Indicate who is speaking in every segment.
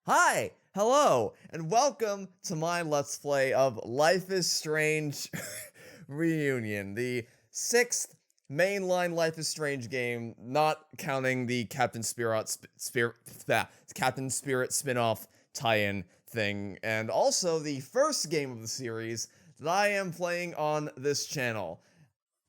Speaker 1: Hi, hello, and welcome to my Let's Play of Life is Strange Reunion, the sixth mainline Life is Strange game, not counting the Captain Spirit spin-off tie-in thing, and also the first game of the series that I am playing on this channel,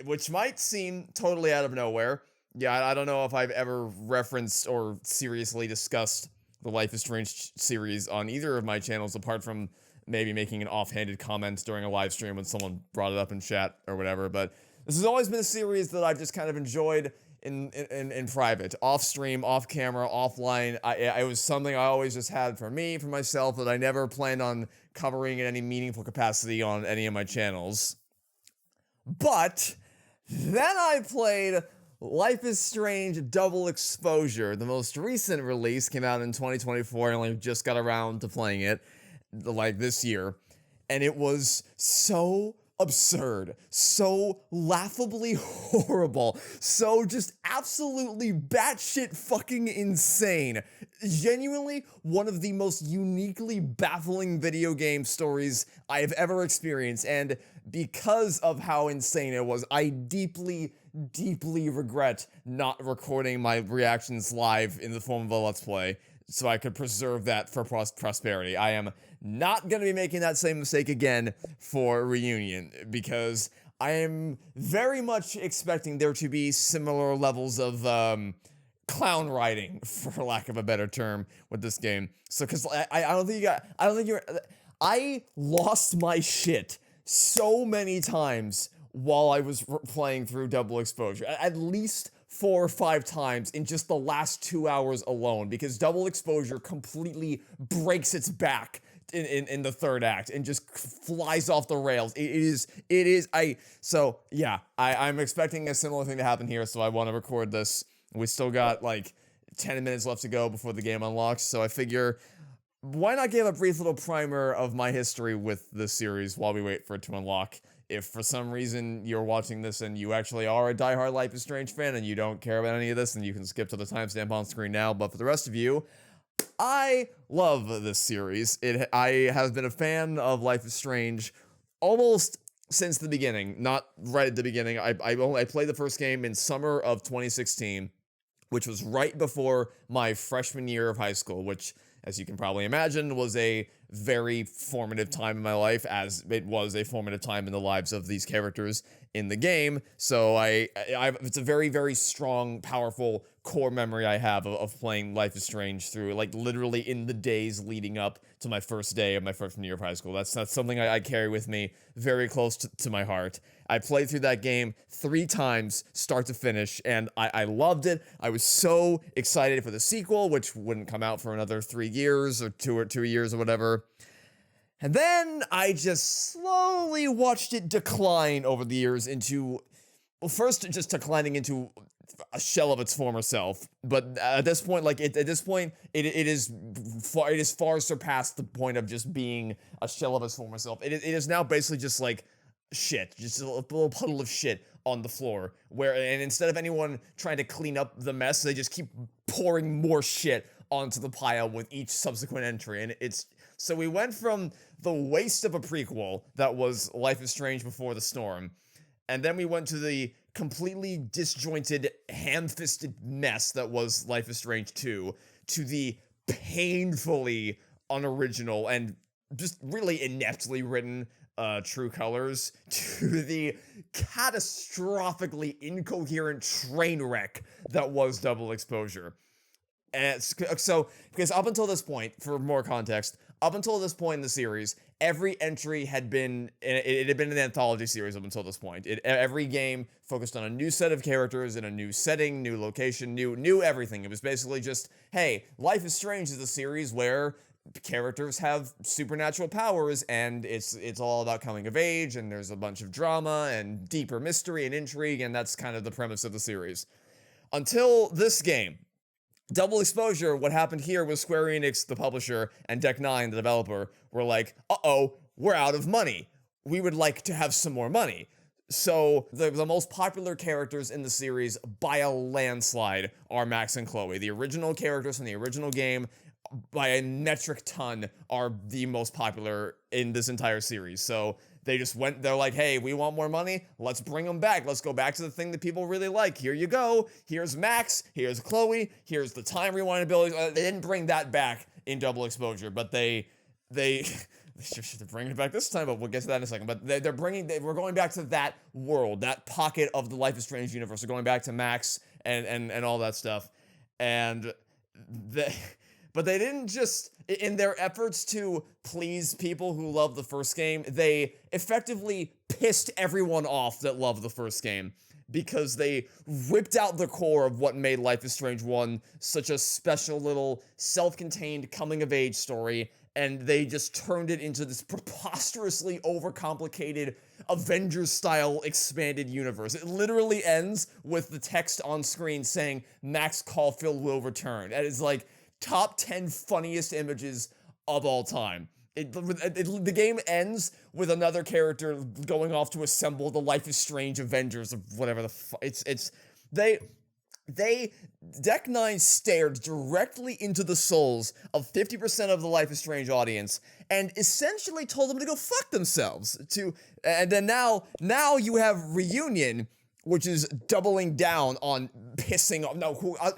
Speaker 1: which might seem totally out of nowhere. Yeah, I don't know if I've ever referenced or seriously discussed the Life is Strange series on either of my channels, apart from maybe making an offhanded comment during a live stream when someone brought it up in chat or whatever. But this has always been a series that I've just kind of enjoyed in private, off stream, off camera, offline. It was something I always just had for me, for myself, that I never planned on covering in any meaningful capacity on any of my channels. But then I played Life is Strange Double Exposure. The most recent release came out in 2024. I only just got around to playing it, like, this year. And it was so absurd, so laughably horrible, so just absolutely batshit fucking insane. Genuinely one of the most uniquely baffling video game stories I have ever experienced, and because of how insane it was, I deeply regret not recording my reactions live in the form of a Let's Play, so I could preserve that for prosperity. I am not going to be making that same mistake again for Reunion, because I am very much expecting there to be similar levels of, clown writing, for lack of a better term, with this game. So, because I don't think I lost my shit so many times while I was playing through Double Exposure. At least 4 or 5 times in just the last 2 hours alone, because Double Exposure completely breaks its back in the third act and just flies off the rails. I'm expecting a similar thing to happen here, so I want to record this. We still got like 10 minutes left to go before the game unlocks, so I figure, why not give a brief little primer of my history with this series while we wait for it to unlock? If for some reason you're watching this and you actually are a diehard Life is Strange fan and you don't care about any of this, then you can skip to the timestamp on screen now. But for the rest of you, I love this series. I have been a fan of Life is Strange almost since the beginning. Not right at the beginning. I played the first game in summer of 2016, which was right before my freshman year of high school, which, as you can probably imagine, was a very formative time in my life, as it was a formative time in the lives of these characters in the game. So it's a very, very strong, powerful core memory I have of playing Life is Strange through, like, literally in the days leading up to my first day of my freshman year of high school. That's something I carry with me very close to my heart. I played through that game 3 times, start to finish, and I loved it. I was so excited for the sequel, which wouldn't come out for another 3 years, or 2 years or whatever. And then I just slowly watched it decline over the years into, well, first just declining into a shell of its former self. But at this point, like, it is far surpassed the point of just being a shell of its former self. It is now basically just like shit, just a little puddle of shit on the floor, and instead of anyone trying to clean up the mess, they just keep pouring more shit onto the pile with each subsequent entry. And so we went from the waste of a prequel that was Life is Strange Before the Storm, and then we went to the completely disjointed, ham-fisted mess that was Life is Strange 2, to the painfully unoriginal and just really ineptly written True Colors, to the catastrophically incoherent train wreck that was Double Exposure. And so, because up until this point, for more context, up until this point in the series, every entry had been, it had been an anthology series up until this point. Every game focused on a new set of characters in a new setting, new location, new everything. It was basically just, hey, Life is Strange is a series where characters have supernatural powers, and it's all about coming of age, and there's a bunch of drama and deeper mystery and intrigue, and that's kind of the premise of the series. Until this game, Double Exposure, what happened here was Square Enix, the publisher, and Deck 9, the developer, were like, uh-oh, we're out of money. We would like to have some more money. So the most popular characters in the series by a landslide are Max and Chloe. The original characters from the original game by a metric ton are the most popular in this entire series. So they're like, hey, we want more money. Let's bring them back. Let's go back to the thing that people really like. Here you go. Here's Max. Here's Chloe. Here's the time rewind abilities. They didn't bring that back in Double Exposure, but they they're bringing it back this time, but we'll get to that in a second. But we're going back to that world, that pocket of the Life is Strange universe. We're going back to Max and all that stuff. But they didn't just, in their efforts to please people who love the first game, they effectively pissed everyone off that loved the first game, because they ripped out the core of what made Life is Strange 1 such a special little self-contained coming-of-age story, and they just turned it into this preposterously overcomplicated Avengers-style expanded universe. It literally ends with the text on screen saying, Max Caulfield will return. That is like top 10 funniest images of all time. The game ends with another character going off to assemble the Life is Strange Avengers of whatever the fuck. Deck 9 stared directly into the souls of 50% of the Life is Strange audience and essentially told them to go fuck themselves. And then now you have Reunion, which is doubling down on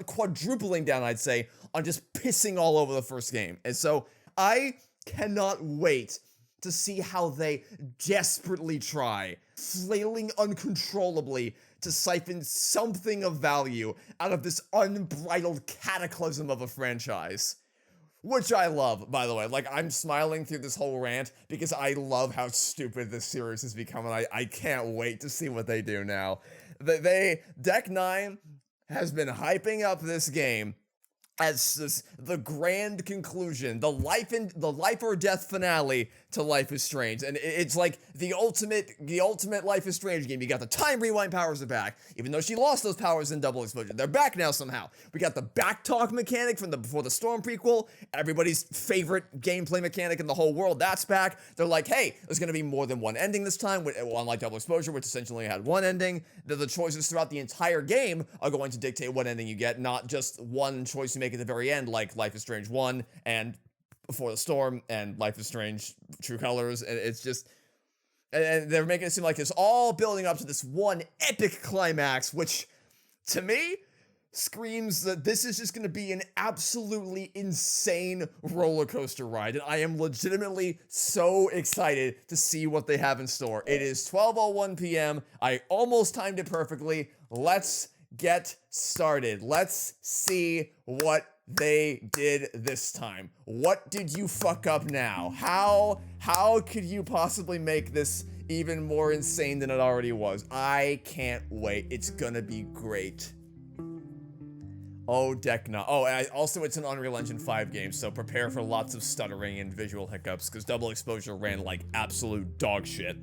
Speaker 1: quadrupling down, I'd say, on just pissing all over the first game. And so I cannot wait to see how they desperately try, flailing uncontrollably, to siphon something of value out of this unbridled cataclysm of a franchise. Which I love, by the way. Like, I'm smiling through this whole rant because I love how stupid this series has become, and I can't wait to see what they do now. Deck 9 has been hyping up this game as the grand conclusion, the life or death finale to Life is Strange, and it's like the ultimate Life is Strange game. You got the time rewind powers are back, even though she lost those powers in Double Exposure. They're back now somehow. We got the backtalk mechanic from the Before the Storm prequel, everybody's favorite gameplay mechanic in the whole world. That's back. They're like, hey, there's gonna be more than one ending this time, unlike Double Exposure, which essentially had one ending. The choices throughout the entire game are going to dictate what ending you get, not just one choice you make at the very end, like Life is Strange 1 and Before the Storm and Life is Strange True Colors. And it's just, and they're making it seem like it's all building up to this one epic climax, which to me screams that this is just going to be an absolutely insane roller coaster ride, and I am legitimately so excited to see what they have in store. It is 12:01 p.m. I almost timed it perfectly. Let's get started. Let's see what they did this time. What did you fuck up now? How could you possibly make this even more insane than it already was? I can't wait. It's gonna be great. Oh, Deck 9. Oh, and also it's an Unreal Engine 5 game, so prepare for lots of stuttering and visual hiccups, because Double Exposure ran like absolute dog shit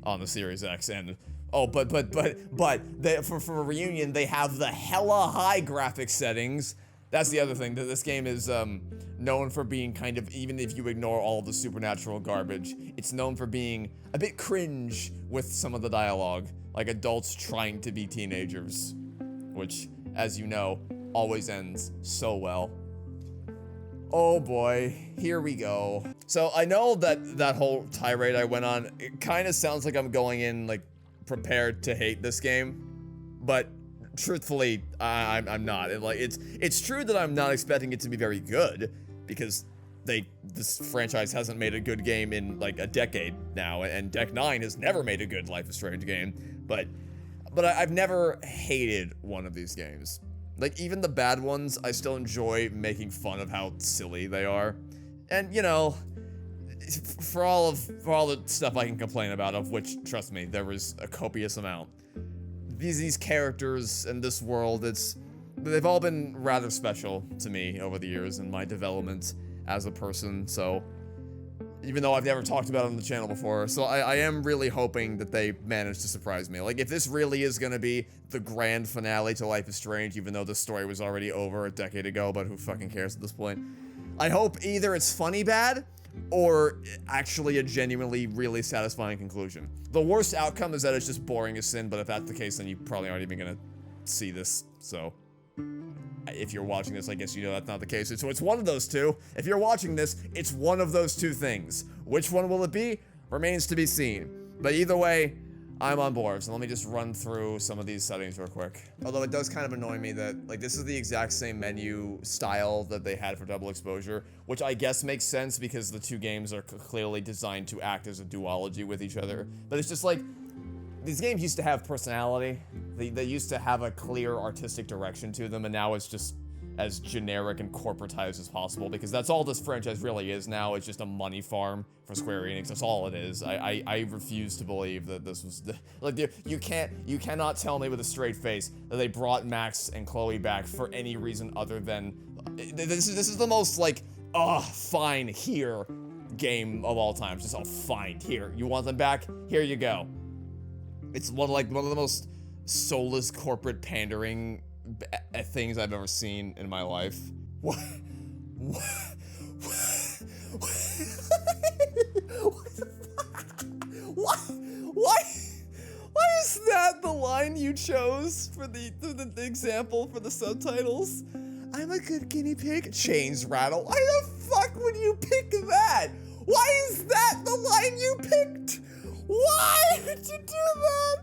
Speaker 1: on the Series X, and oh, but for Reunion, they have the hella high graphics settings. That's the other thing, that this game is known for being kind of, even if you ignore all the supernatural garbage, it's known for being a bit cringe with some of the dialogue, like adults trying to be teenagers, which, as you know, always ends so well. Oh boy, here we go. So I know that whole tirade I went on, it kind of sounds like I'm going in like prepared to hate this game, but truthfully, I'm not. It's true that I'm not expecting it to be very good, because this franchise hasn't made a good game in like a decade now, and Deck 9 has never made a good Life is Strange game, but I've never hated one of these games. Like, even the bad ones, I still enjoy making fun of how silly they are. And, you know, for all the stuff I can complain about, of which, trust me, there was a copious amount, these characters and this world, they've all been rather special to me over the years in my development as a person, so even though I've never talked about it on the channel before, so I am really hoping that they manage to surprise me. Like, if this really is gonna be the grand finale to Life is Strange, even though the story was already over a decade ago, but who fucking cares at this point, I hope either it's funny bad, or actually a genuinely really satisfying conclusion. The worst outcome is that it's just boring as sin, but if that's the case, then you probably aren't even gonna see this, so If you're watching this, I guess you know that's not the case. So it's one of those two. If you're watching this, it's one of those two things. Which one will it be? Remains to be seen. But either way, I'm on board. So let me just run through some of these settings real quick. Although it does kind of annoy me that, like, this is the exact same menu style that they had for Double Exposure, which I guess makes sense because the two games are clearly designed to act as a duology with each other. But it's just like, these games used to have personality. They used to have a clear artistic direction to them, and now it's just as generic and corporatized as possible, because that's all this franchise really is now. It's just a money farm for Square Enix. That's all it is. I refuse to believe that this was like, you cannot tell me with a straight face that they brought Max and Chloe back for any reason other than this is the most like, fine here game of all time. Just fine here. You want them back? Here you go. It's one of the most soulless corporate pandering things I've ever seen in my life. What the fuck? Why is that the line you chose for the example for the subtitles? I'm a good guinea pig. Chains rattle. Why the fuck would you pick that? Why is that the line you picked? Why did you do that?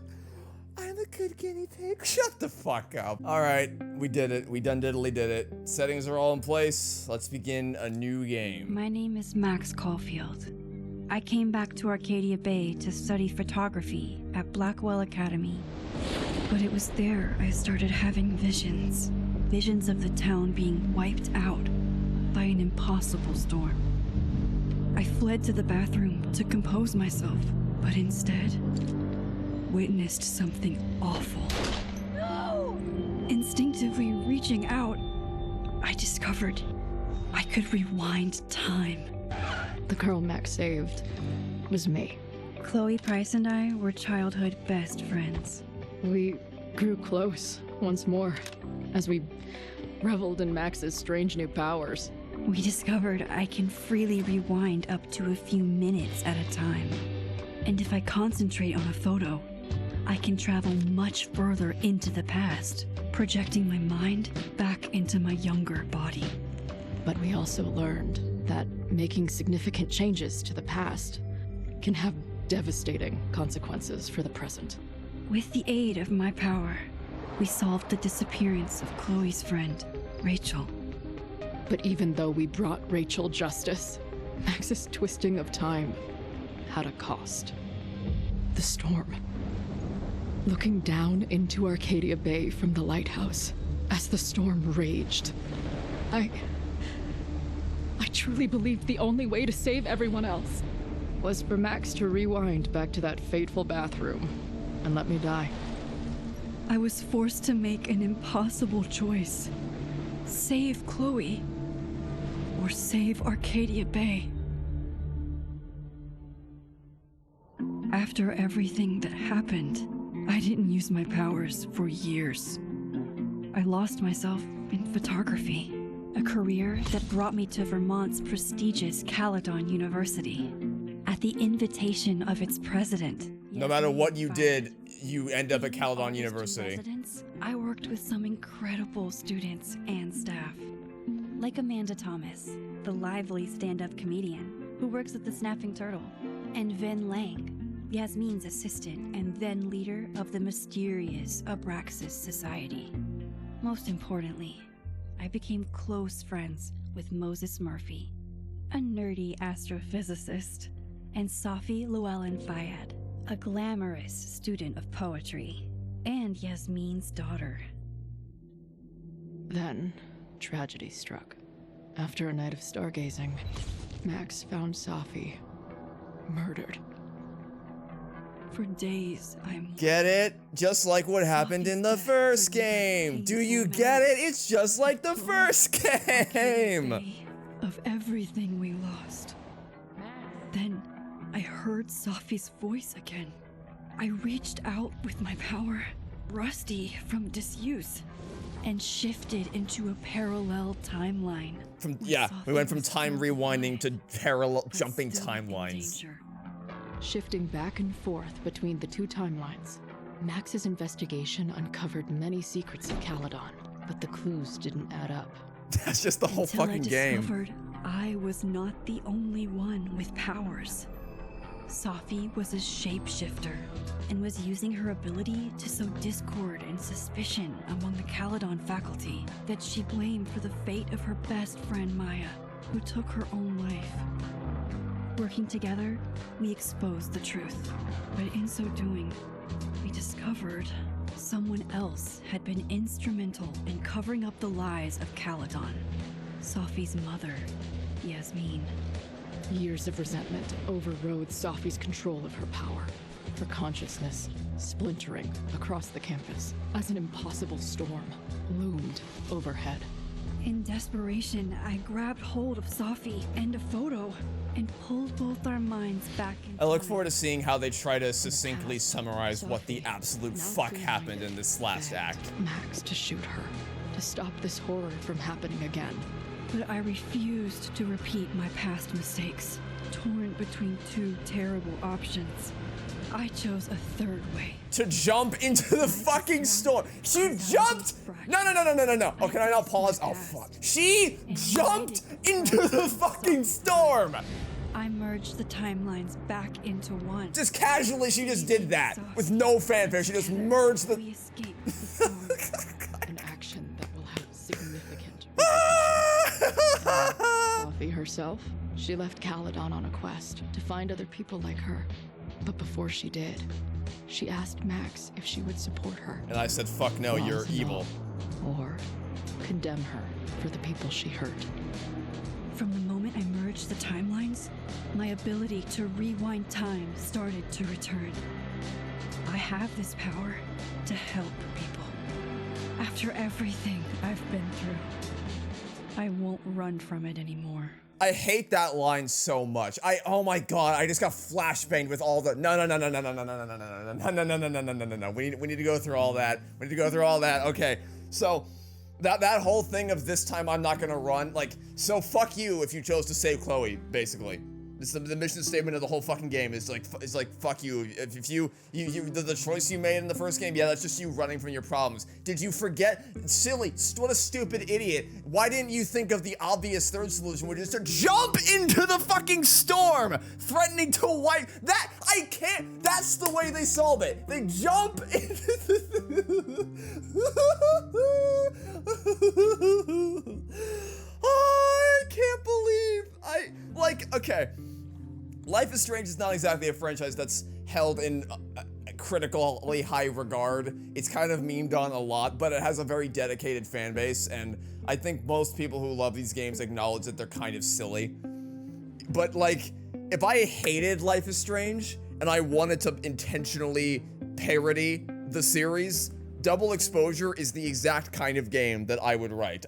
Speaker 1: I'm a good guinea pig. Shut the fuck up. All right, we did it. We done diddly did it. Settings are all in place. Let's begin a new game.
Speaker 2: My name is Max Caulfield. I came back to Arcadia Bay to study photography at Blackwell Academy. But it was there I started having visions. Visions of the town being wiped out by an impossible storm. I fled to the bathroom to compose myself, but instead witnessed something awful. No! Instinctively reaching out, I discovered I could rewind time.
Speaker 3: The girl Max saved was me.
Speaker 2: Chloe Price and I were childhood best friends.
Speaker 3: We grew close once more as we reveled in Max's strange new powers.
Speaker 2: We discovered I can freely rewind up to a few minutes at a time. And if I concentrate on a photo, I can travel much further into the past, projecting my mind back into my younger body.
Speaker 3: But we also learned that making significant changes to the past can have devastating consequences for the present.
Speaker 2: With the aid of my power, we solved the disappearance of Chloe's friend, Rachel.
Speaker 3: But even though we brought Rachel justice, Max's twisting of time had a cost. The storm. Looking down into Arcadia Bay from the lighthouse as the storm raged, I truly believed the only way to save everyone else was for Max to rewind back to that fateful bathroom and let me die.
Speaker 2: I was forced to make an impossible choice. Save Chloe, or save Arcadia Bay. After everything that happened, I didn't use my powers for years. I lost myself in photography, a career that brought me to Vermont's prestigious Caledon University. At the invitation of its president.
Speaker 1: No matter what you did, you end up at Caledon University.
Speaker 2: I worked with some incredible students and staff. Like Amanda Thomas, the lively stand-up comedian who works at the Snapping Turtle, and Vin Lang, Yasmin's assistant and then leader of the mysterious Abraxas Society. Most importantly, I became close friends with Moses Murphy, a nerdy astrophysicist, and Safi Llewellyn Fayad, a glamorous student of poetry, and Yasmin's daughter.
Speaker 3: Then, tragedy struck. After a night of stargazing, Max found Safi murdered.
Speaker 2: For days, I'm...
Speaker 1: Get it? Just like what happened in the first game. Do you get it? It's just like the first game.
Speaker 2: Of everything we lost. Then I heard Safi's voice again. I reached out with my power, rusty from disuse, and shifted into a parallel timeline.
Speaker 1: We went from time rewinding to parallel jumping timelines.
Speaker 3: Shifting back and forth between the two timelines, Max's investigation uncovered many secrets of Caledon, but the clues didn't add up.
Speaker 1: That's just the whole
Speaker 2: Until
Speaker 1: fucking
Speaker 2: I
Speaker 1: game.
Speaker 2: discovered I was not the only one with powers. Safi was a shapeshifter and was using her ability to sow discord and suspicion among the Caledon faculty that she blamed for the fate of her best friend Maya, who took her own life. Working together, we exposed the truth, but in so doing, we discovered someone else had been instrumental in covering up the lies of Caledon. Safi's mother, Yasmin.
Speaker 3: Years of resentment overrode Safi's control of her power. Her consciousness splintering across the campus as an impossible storm loomed overhead.
Speaker 2: In desperation, I grabbed hold of Safi and a photo and pulled both our minds back in
Speaker 1: I look
Speaker 2: time.
Speaker 1: forward to seeing how they try to succinctly summarize what the absolute
Speaker 3: Now
Speaker 1: fuck
Speaker 3: free-minded,
Speaker 1: happened in this last
Speaker 3: begged
Speaker 1: act.
Speaker 3: Max to shoot her, to stop this horror from happening again.
Speaker 2: But I refused to repeat my past mistakes. Torn between two terrible options, I chose a third way.
Speaker 1: To jump into the fucking storm. She jumped! No. Oh, can I not pause? Oh, fuck. She jumped into the fucking storm!
Speaker 2: I merged the timelines back into one.
Speaker 1: Just casually, she just did that. With no fanfare, she just merged
Speaker 2: We
Speaker 1: the...
Speaker 2: escaped the storm.
Speaker 3: An action that will have significant Safi herself, she left Caledon on a quest to find other people like her. But before she did, she asked Max if she would support her.
Speaker 1: And I said, fuck no, you're evil.
Speaker 3: Or condemn her for the people she hurt.
Speaker 2: From the moment I merged the timelines, my ability to rewind time started to return. I have this power to help people. After everything I've been through, I won't run from it anymore.
Speaker 1: I hate that line so much. Oh my god, I just got flashbanged with all the no. We need to go through all that. We need to go through all that. Okay, so that whole thing of this time I'm not gonna run, like, so fuck you if you chose to save Chloe, basically. It's the mission statement of the whole fucking game is like fuck you. If you the choice you made in the first game, yeah, that's just you running from your problems. Did you forget? Silly, what a stupid idiot. Why didn't you think of the obvious third solution, which is to jump into the fucking storm, threatening to wipe that? I can't. That's the way they solve it. They jump into Oh, I can't believe okay. Life is Strange is not exactly a franchise that's held in critically high regard. It's kind of memed on a lot, but it has a very dedicated fan base, and I think most people who love these games acknowledge that they're kind of silly. But like, if I hated Life is Strange and I wanted to intentionally parody the series, Double Exposure is the exact kind of game that I would write.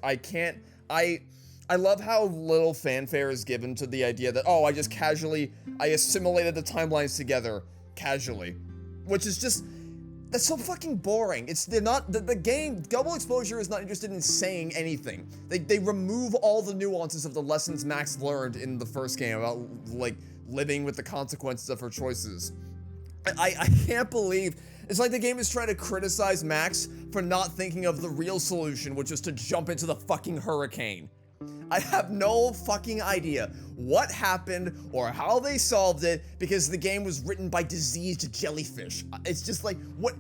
Speaker 1: I love how little fanfare is given to the idea that, oh, I assimilated the timelines together casually, which is just, that's so fucking boring. The game, Double Exposure is not interested in saying anything. They remove all the nuances of the lessons Max learned in the first game about, like, living with the consequences of her choices. I can't believe, it's like the game is trying to criticize Max for not thinking of the real solution, which is to jump into the fucking hurricane. I have no fucking idea what happened or how they solved it because the game was written by diseased jellyfish. It's just like, what?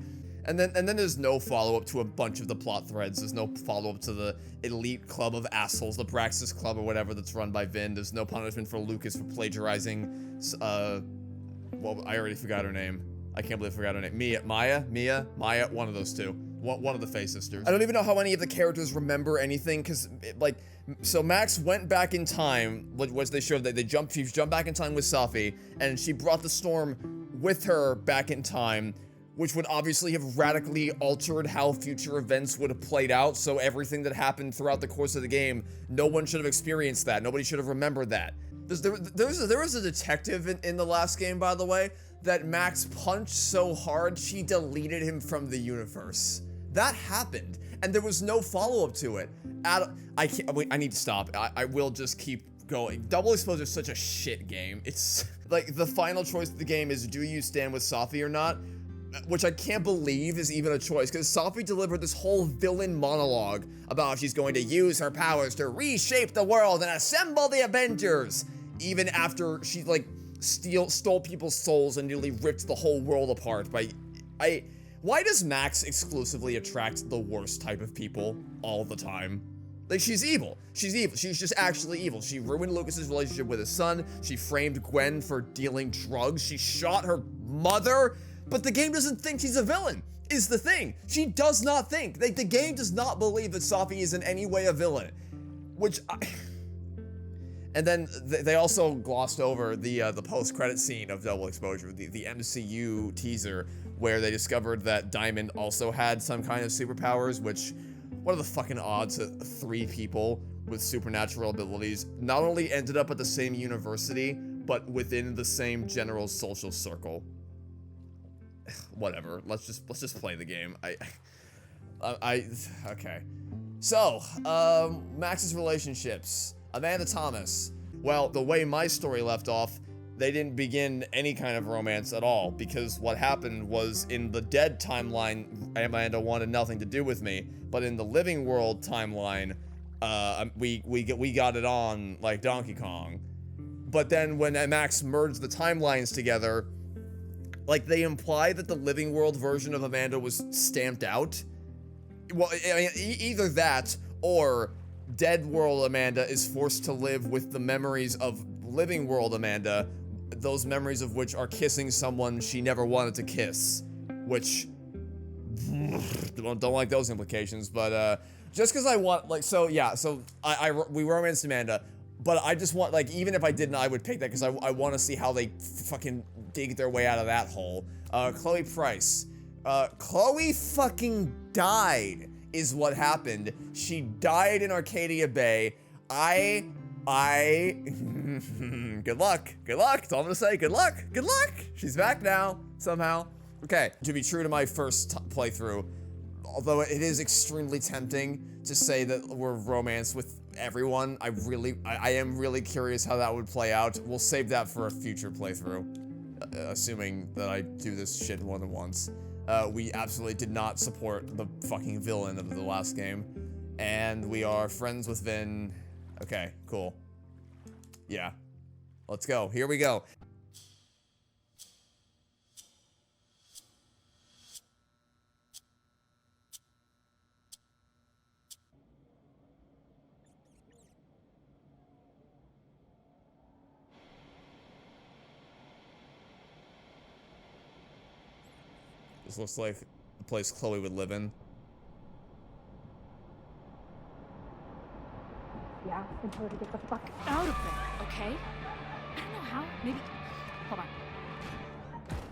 Speaker 1: And then there's no follow-up to a bunch of the plot threads. There's no follow-up to the elite club of assholes, the Braxis Club or whatever that's run by Vin. There's no punishment for Lucas for plagiarizing, well, I already forgot her name. I can't believe I forgot her name. Mia, one of those two. One of the Faye sisters. I don't even know how any of the characters remember anything, because, like, so Max went back in time, which they showed that she jumped back in time with Safi, and she brought the storm with her back in time, which would obviously have radically altered how future events would have played out, so everything that happened throughout the course of the game, no one should have experienced that. Nobody should have remembered that. There was a detective in the last game, by the way, that Max punched so hard she deleted him from the universe. That happened, and there was no follow-up to it. I need to stop. I will just keep going. Double Exposure is such a shit game. It's like the final choice of the game is, do you stand with Safi or not? which I can't believe is even a choice, because Sophie delivered this whole villain monologue about how she's going to use her powers to reshape the world and assemble the Avengers, even after she, like, stole people's souls and nearly ripped the whole world apart by... Why does Max exclusively attract the worst type of people all the time? Like, she's evil. She's evil. She's just actually evil. She ruined Lucas's relationship with his son. She framed Gwen for dealing drugs. She shot her mother. But the game doesn't think she's a villain, is the thing. She does not think. The game does not believe that Sophie is in any way a villain. Which And then they also glossed over the post-credit scene of Double Exposure, the MCU teaser, where they discovered that Diamond also had some kind of superpowers, which, what are the fucking odds that 3 people with supernatural abilities not only ended up at the same university, but within the same general social circle? Whatever. Let's just play the game. Okay. So, Max's relationships. Amanda Thomas. Well, the way my story left off, they didn't begin any kind of romance at all, because what happened was, in the dead timeline, Amanda wanted nothing to do with me, but in the living world timeline, we got it on like Donkey Kong. But then when Max merged the timelines together, like, they imply that the living world version of Amanda was stamped out. Well, I mean, either that, or dead world Amanda is forced to live with the memories of living world Amanda, those memories of which are kissing someone she never wanted to kiss, which don't like those implications. But just because I want, like, so yeah, so we romanced Amanda, but I just want, like, even if I didn't, I would pick that because I want to see how they fucking dig their way out of that hole. Chloe Price. Chloe fucking died is what happened. She died in Arcadia Bay. Good luck. Good luck. That's all I'm gonna say. Good luck. Good luck. She's back now, somehow. Okay, to be true to my first playthrough, although it is extremely tempting to say that we're romanced with everyone, I am really curious how that would play out. We'll save that for a future playthrough, assuming that I do this shit more than once. We absolutely did not support the fucking villain of the last game, and we are friends with Vin. Okay, cool. Yeah. Let's go. Here we go. This looks like the place Chloe would live in.
Speaker 4: Yeah, and tell her to get the fuck out of there, okay? I don't know how. Maybe. Hold on.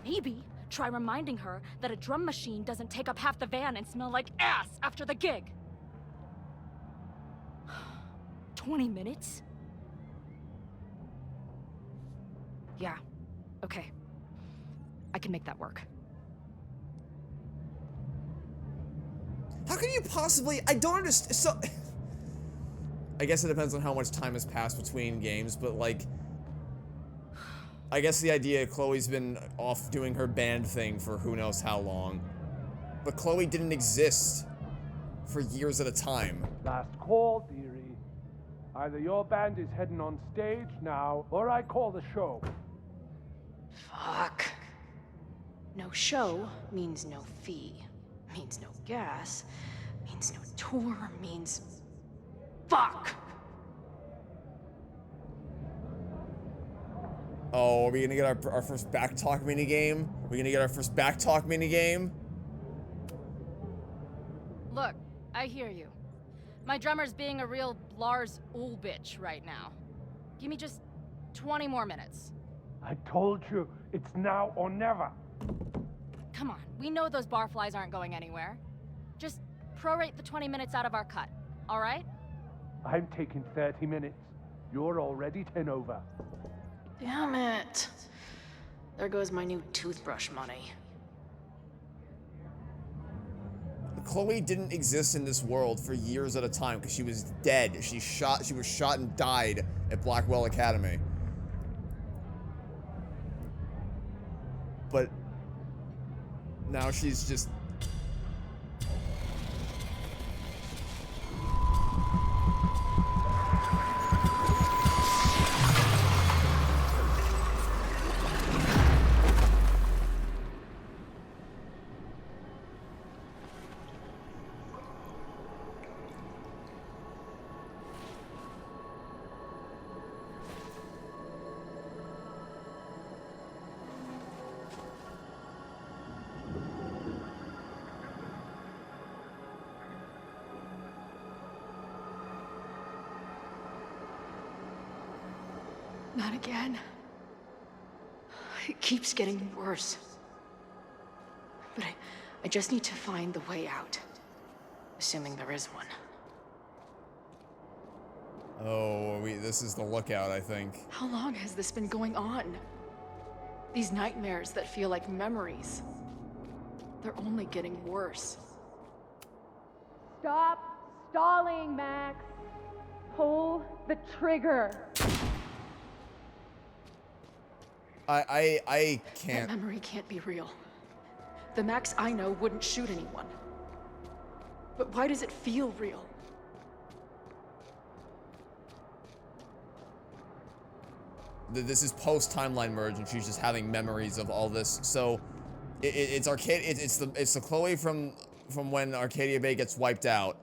Speaker 4: Maybe try reminding her that a drum machine doesn't take up half the van and smell like ass after the gig. 20 minutes? Yeah. Okay. I can make that work.
Speaker 1: How can you possibly? I don't understand. So, I guess it depends on how much time has passed between games, but like, I guess the idea Chloe's been off doing her band thing for who knows how long. But Chloe didn't exist for years at a time.
Speaker 5: Last call, dearie. Either your band is heading on stage now, or I call the show.
Speaker 6: Fuck. No show means no fee, means no gas, means no tour, means... Fuck!
Speaker 1: Oh, are we gonna get our first backtalk minigame? Are we gonna get our first backtalk minigame?
Speaker 4: Look, I hear you. My drummer's being a real Lars Ulbitch right now. Give me just 20 more minutes.
Speaker 5: I told you, it's now or never.
Speaker 4: Come on, we know those barflies aren't going anywhere. Just prorate the 20 minutes out of our cut, all right?
Speaker 5: I'm taking 30 minutes. You're already 10 over.
Speaker 6: Damn it. There goes my new toothbrush money.
Speaker 1: Chloe didn't exist in this world for years at a time because she was dead. She was shot and died at Blackwell Academy. But now she's just...
Speaker 6: Not again. It keeps getting worse. But I just need to find the way out. Assuming there is one.
Speaker 1: Oh, this is the lookout, I think.
Speaker 6: How long has this been going on? These nightmares that feel like memories. They're only getting worse.
Speaker 7: Stop stalling, Max. Pull the trigger.
Speaker 1: I
Speaker 6: That
Speaker 1: can't.
Speaker 6: memory can't be real. The Max I know wouldn't shoot anyone. But why does it feel real?
Speaker 1: This is post-timeline merge, and she's just having memories of all this. So, it's Arcadia. It's the Chloe from when Arcadia Bay gets wiped out,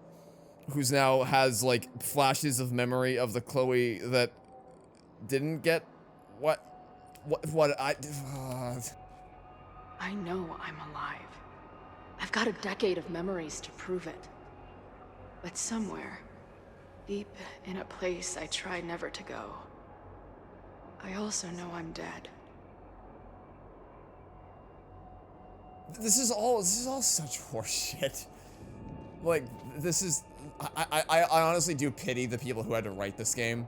Speaker 1: who's now has like flashes of memory of the Chloe that didn't get what I.
Speaker 6: I know I'm alive. I've got a decade of memories to prove it. But somewhere, deep in a place I try never to go, I also know I'm dead.
Speaker 1: This is all such horseshit. Like, this is... I honestly do pity the people who had to write this game.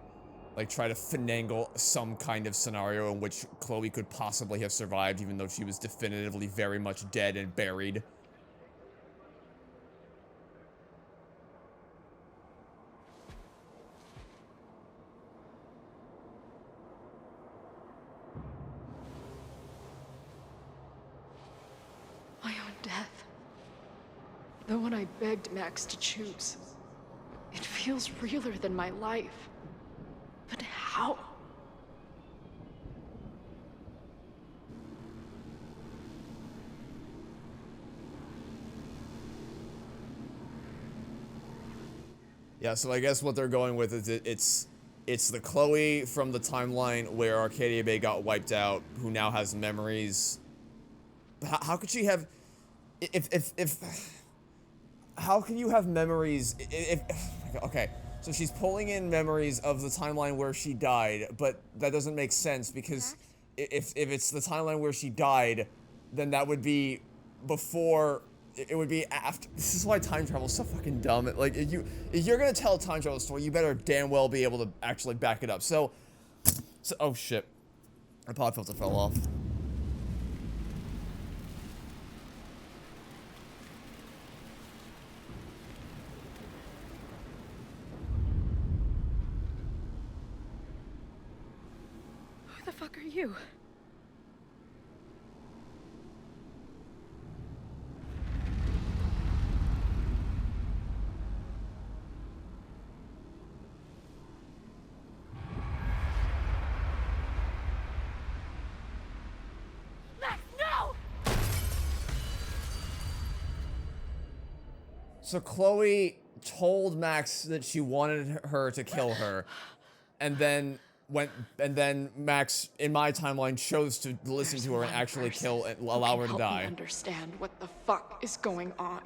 Speaker 1: Like, try to finagle some kind of scenario in which Chloe could possibly have survived, even though she was definitively very much dead and buried.
Speaker 6: My own death. The one I begged Max to choose. It feels realer than my life. But how?
Speaker 1: Yeah, so I guess what they're going with is it's the Chloe from the timeline where Arcadia Bay got wiped out, who now has memories. How could she have... How can you have memories if okay, so she's pulling in memories of the timeline where she died, but that doesn't make sense because if it's the timeline where she died, then that would be before, it would be after. This is why time travel is so fucking dumb. Like, if you're gonna tell a time travel story, you better damn well be able to actually back it up. So oh shit, my pod filter fell off.
Speaker 4: Who the fuck are you? Max, no!
Speaker 1: So Chloe told Max that she wanted her to kill her, and then Max, in my timeline, chose to listen
Speaker 6: There's
Speaker 1: to her and
Speaker 6: one
Speaker 1: actually
Speaker 6: person
Speaker 1: kill and
Speaker 6: who
Speaker 1: allow
Speaker 6: can
Speaker 1: her to
Speaker 6: help me
Speaker 1: die.
Speaker 6: understand what the fuck is going on.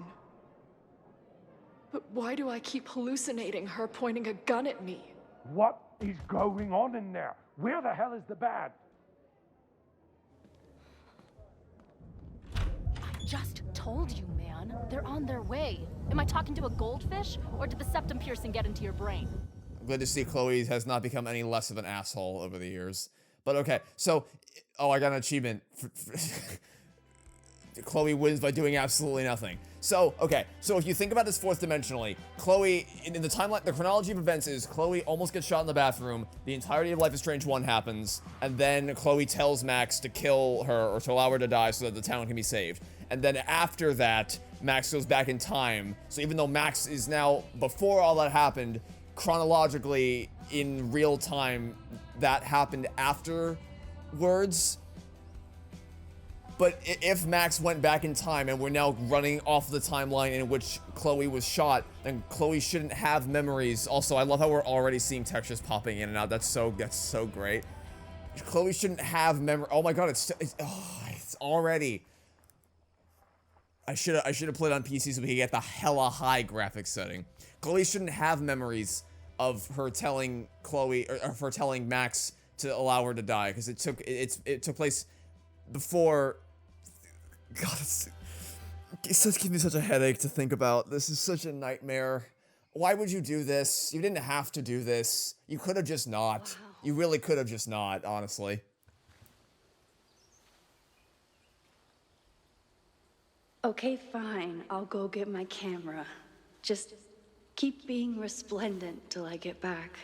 Speaker 6: But why do I keep hallucinating her pointing a gun at me?
Speaker 5: What is going on in there? Where the hell is the bad?
Speaker 4: I just told you, man. They're on their way. Am I talking to a goldfish, or did the septum piercing get into your brain?
Speaker 1: Good to see Chloe has not become any less of an asshole over the years. But okay, so, oh, I got an achievement. Chloe wins by doing absolutely nothing. So, okay, so if you think about this fourth dimensionally, Chloe, in the timeline, the chronology of events is Chloe almost gets shot in the bathroom, the entirety of Life is Strange 1 happens, and then Chloe tells Max to kill her or to allow her to die so that the town can be saved. and then after that, Max goes back in time. So even though Max is now, before all that happened, chronologically, in real time, that happened afterwards. But if Max went back in time and we're now running off the timeline in which Chloe was shot, then Chloe shouldn't have memories. Also, I love how we're already seeing textures popping in and out. That's so great. Chloe shouldn't have memory. Oh my god, it's already. I should have played on PC so we could get the hella high graphics setting. Chloe shouldn't have memories of her telling Chloe or of her telling Max to allow her to die, because it took place before. God, it's just giving me such a headache to think about. This is such a nightmare. Why would you do this? You didn't have to do this. You could have just not. Wow. You really could have just not, honestly.
Speaker 2: Okay, fine. I'll go get my camera. Just keep being resplendent till I get back.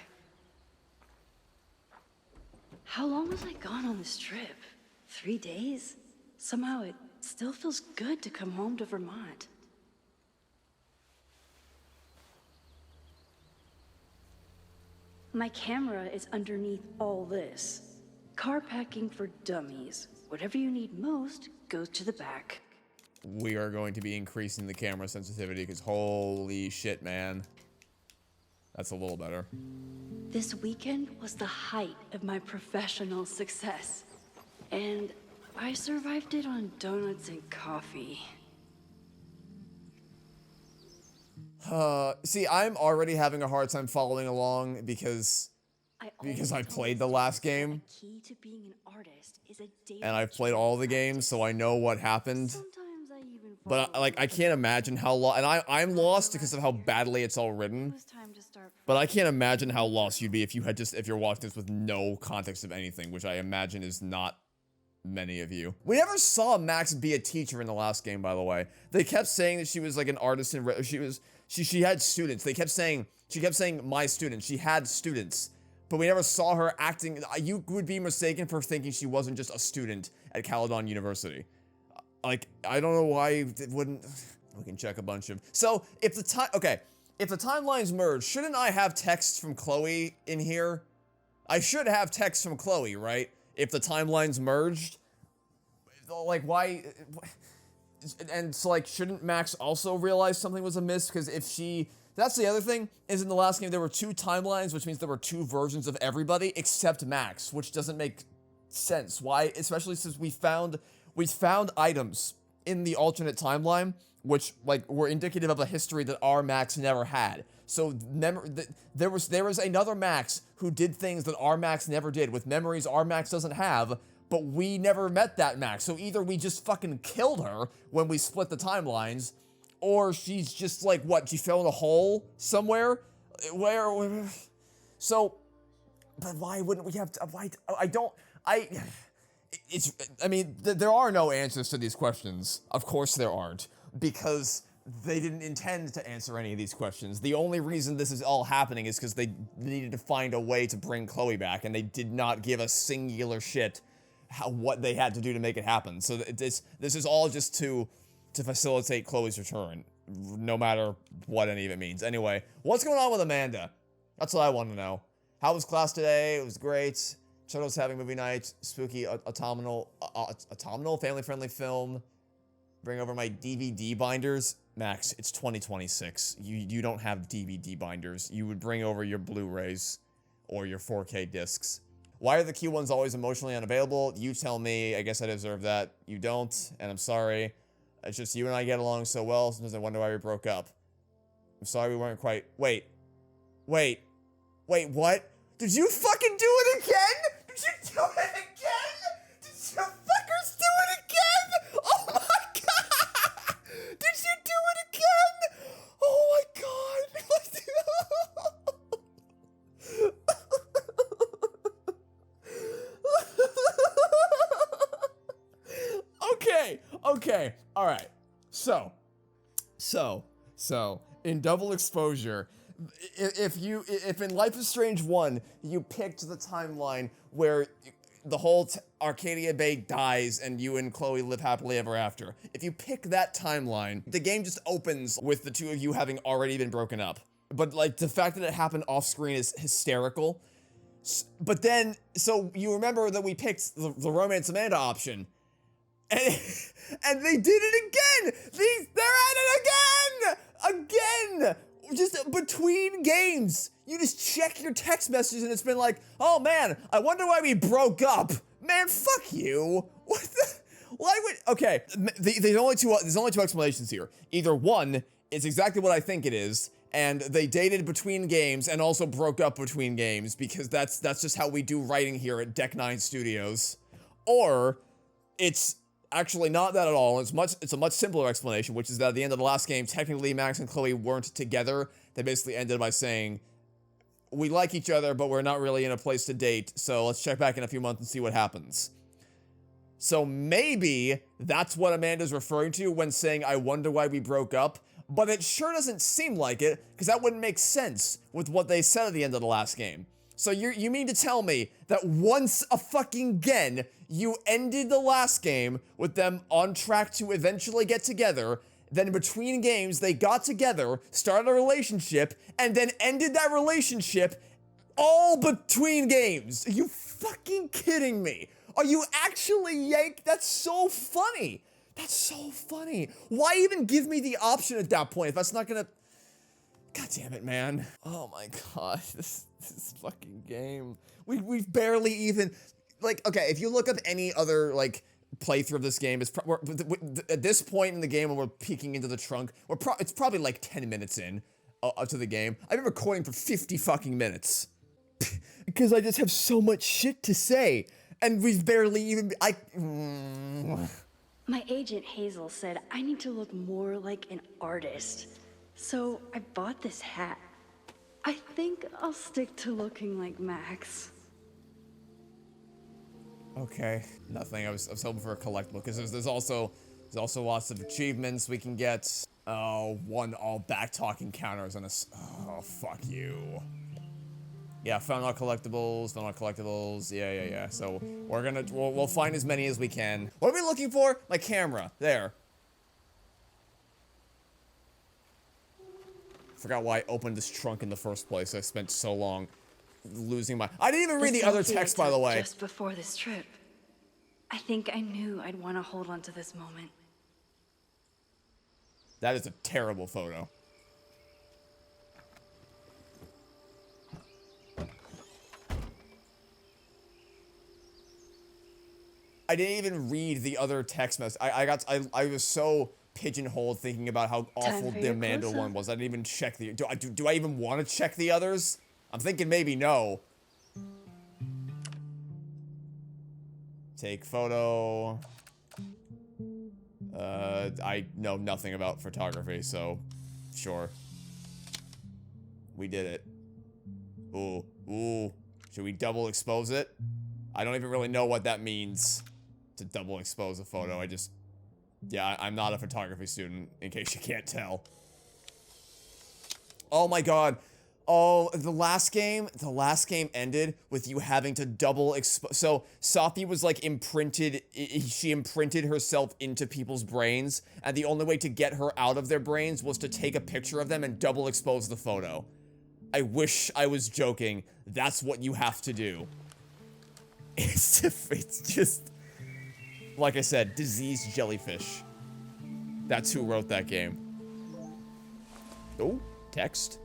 Speaker 2: How long was I gone on this trip? 3 days? Somehow it still feels good to come home to Vermont. My camera is underneath all this. Car packing for dummies. Whatever you need most goes to the back.
Speaker 1: We are going to be increasing the camera sensitivity because holy shit, man. That's a little better.
Speaker 2: This weekend was the height of my professional success. And I survived it on donuts and coffee.
Speaker 1: See, I'm already having a hard time following along because I played the last game.
Speaker 2: Key to being an artist is a daily
Speaker 1: And I've played all the games, so I know what happened.
Speaker 2: Sometimes I even
Speaker 1: But I can't imagine how lost, and I'm lost because of how badly it's all written.
Speaker 2: It was time to start.
Speaker 1: But I can't imagine how lost you'd be if you're watching this with no context of anything, which I imagine is not many of you. We never saw Max be a teacher in the last game, by the way. They kept saying that she was like an artist and she had students. She kept saying my students. She had students. But we never saw her acting. You would be mistaken for thinking she wasn't just a student at Caledon University. Like, I don't know why it wouldn't. We can check a bunch of. So, if the timelines merge, shouldn't I have text from Chloe in here? I should have text from Chloe, right? If the timelines merged? Like, why? And so, like, shouldn't Max also realize something was amiss? Because if she. That's the other thing, is in the last game there were 2 timelines, which means there were 2 versions of everybody except Max, which doesn't make sense. Why? Especially since we found items in the alternate timeline which like were indicative of a history that our Max never had. So there was another Max who did things that our Max never did, with memories our Max doesn't have, but we never met that Max. So either we just fucking killed her when we split the timelines, or she's just like, what, she fell in a hole somewhere? Where? So, but why wouldn't we have to, there are no answers to these questions. Of course there aren't, because they didn't intend to answer any of these questions. The only reason this is all happening is because they needed to find a way to bring Chloe back, and they did not give a singular shit what they had to do to make it happen. So this is all just to facilitate Chloe's return, no matter what any of it means. Anyway, what's going on with Amanda? That's what I want to know. How was class today? It was great. Turtles having movie night. Spooky, autumnal, family-friendly film. Bring over my DVD binders. Max, it's 2026. You don't have DVD binders. You would bring over your Blu-rays or your 4K discs. Why are the cute ones always emotionally unavailable? You tell me. I guess I deserve that. You don't, and I'm sorry. It's just you and I get along so well, sometimes I wonder why we broke up. I'm sorry we weren't quite... Wait, what? Did you fucking do it again? Did you do it again? Did you fuckers do it again? Oh my god! Did you do it again? Oh my god! Okay, alright. So, in double exposure, if in Life is Strange 1, you picked the timeline where the whole Arcadia Bay dies and you and Chloe live happily ever after. If you pick that timeline, the game just opens with the two of you having already been broken up. But like the fact that it happened off screen is hysterical. But then, so you remember that we picked the Romance Amanda option. And they did it again! They're at it again! Again! Just between games. You just check your text messages and it's been like, oh man, I wonder why we broke up. Man, fuck you. What the? Why would? Okay, there's only two explanations here. Either one, it's exactly what I think it is, and they dated between games and also broke up between games because that's just how we do writing here at Deck 9 Studios. Or it's actually not that at all. It's a much simpler explanation, which is that at the end of the last game, technically Max and Chloe weren't together. They basically ended by saying, we like each other, but we're not really in a place to date, so let's check back in a few months and see what happens. So maybe that's what Amanda's referring to when saying, I wonder why we broke up, but it sure doesn't seem like it, because that wouldn't make sense with what they said at the end of the last game. So you mean to tell me that once a fucking again, you ended the last game with them on track to eventually get together, then between games they got together, started a relationship, and then ended that relationship all between games? Are you fucking kidding me? Are you actually yank? That's so funny. That's so funny. Why even give me the option at that point if that's not gonna... God damn it, man. Oh my god, this fucking game. We've barely even... Like, okay, if you look up any other, like, playthrough of this game, at this point in the game when we're peeking into the trunk, it's probably like 10 minutes in to the game. I've been recording for 50 fucking minutes. Because I just have so much shit to say. And we've barely even...
Speaker 2: My agent Hazel said I need to look more like an artist. So I bought this hat. I think I'll stick to looking like Max.
Speaker 1: Okay, nothing. I was hoping for a collectible because there's also lots of achievements we can get. Oh, one all backtalk encounters on a. Oh, fuck you. Yeah, found all collectibles. Yeah. So we'll find as many as we can. What are we looking for? My camera. There. Forgot why I opened this trunk in the first place. I spent so long losing my... I didn't even read the other text, by the way.
Speaker 2: Just before this trip, I think I knew I'd want to hold on to this moment.
Speaker 1: That is a terrible photo. I didn't even read the other text message. I was so pigeonholed thinking about how awful the Amanda one was. I didn't even check the... Do I even want to check the others? I'm thinking maybe no. Take photo. I know nothing about photography, so sure. We did it. Ooh. Should we double expose it? I don't even really know what that means to double expose a photo. Yeah, I'm not a photography student, in case you can't tell. Oh my god. Oh, the last game ended with you having to double expose. So Safi was like she imprinted herself into people's brains, and the only way to get her out of their brains was to take a picture of them and double expose the photo. I wish I was joking. That's what you have to do. It's just, like I said, diseased jellyfish. That's who wrote that game. Oh, text.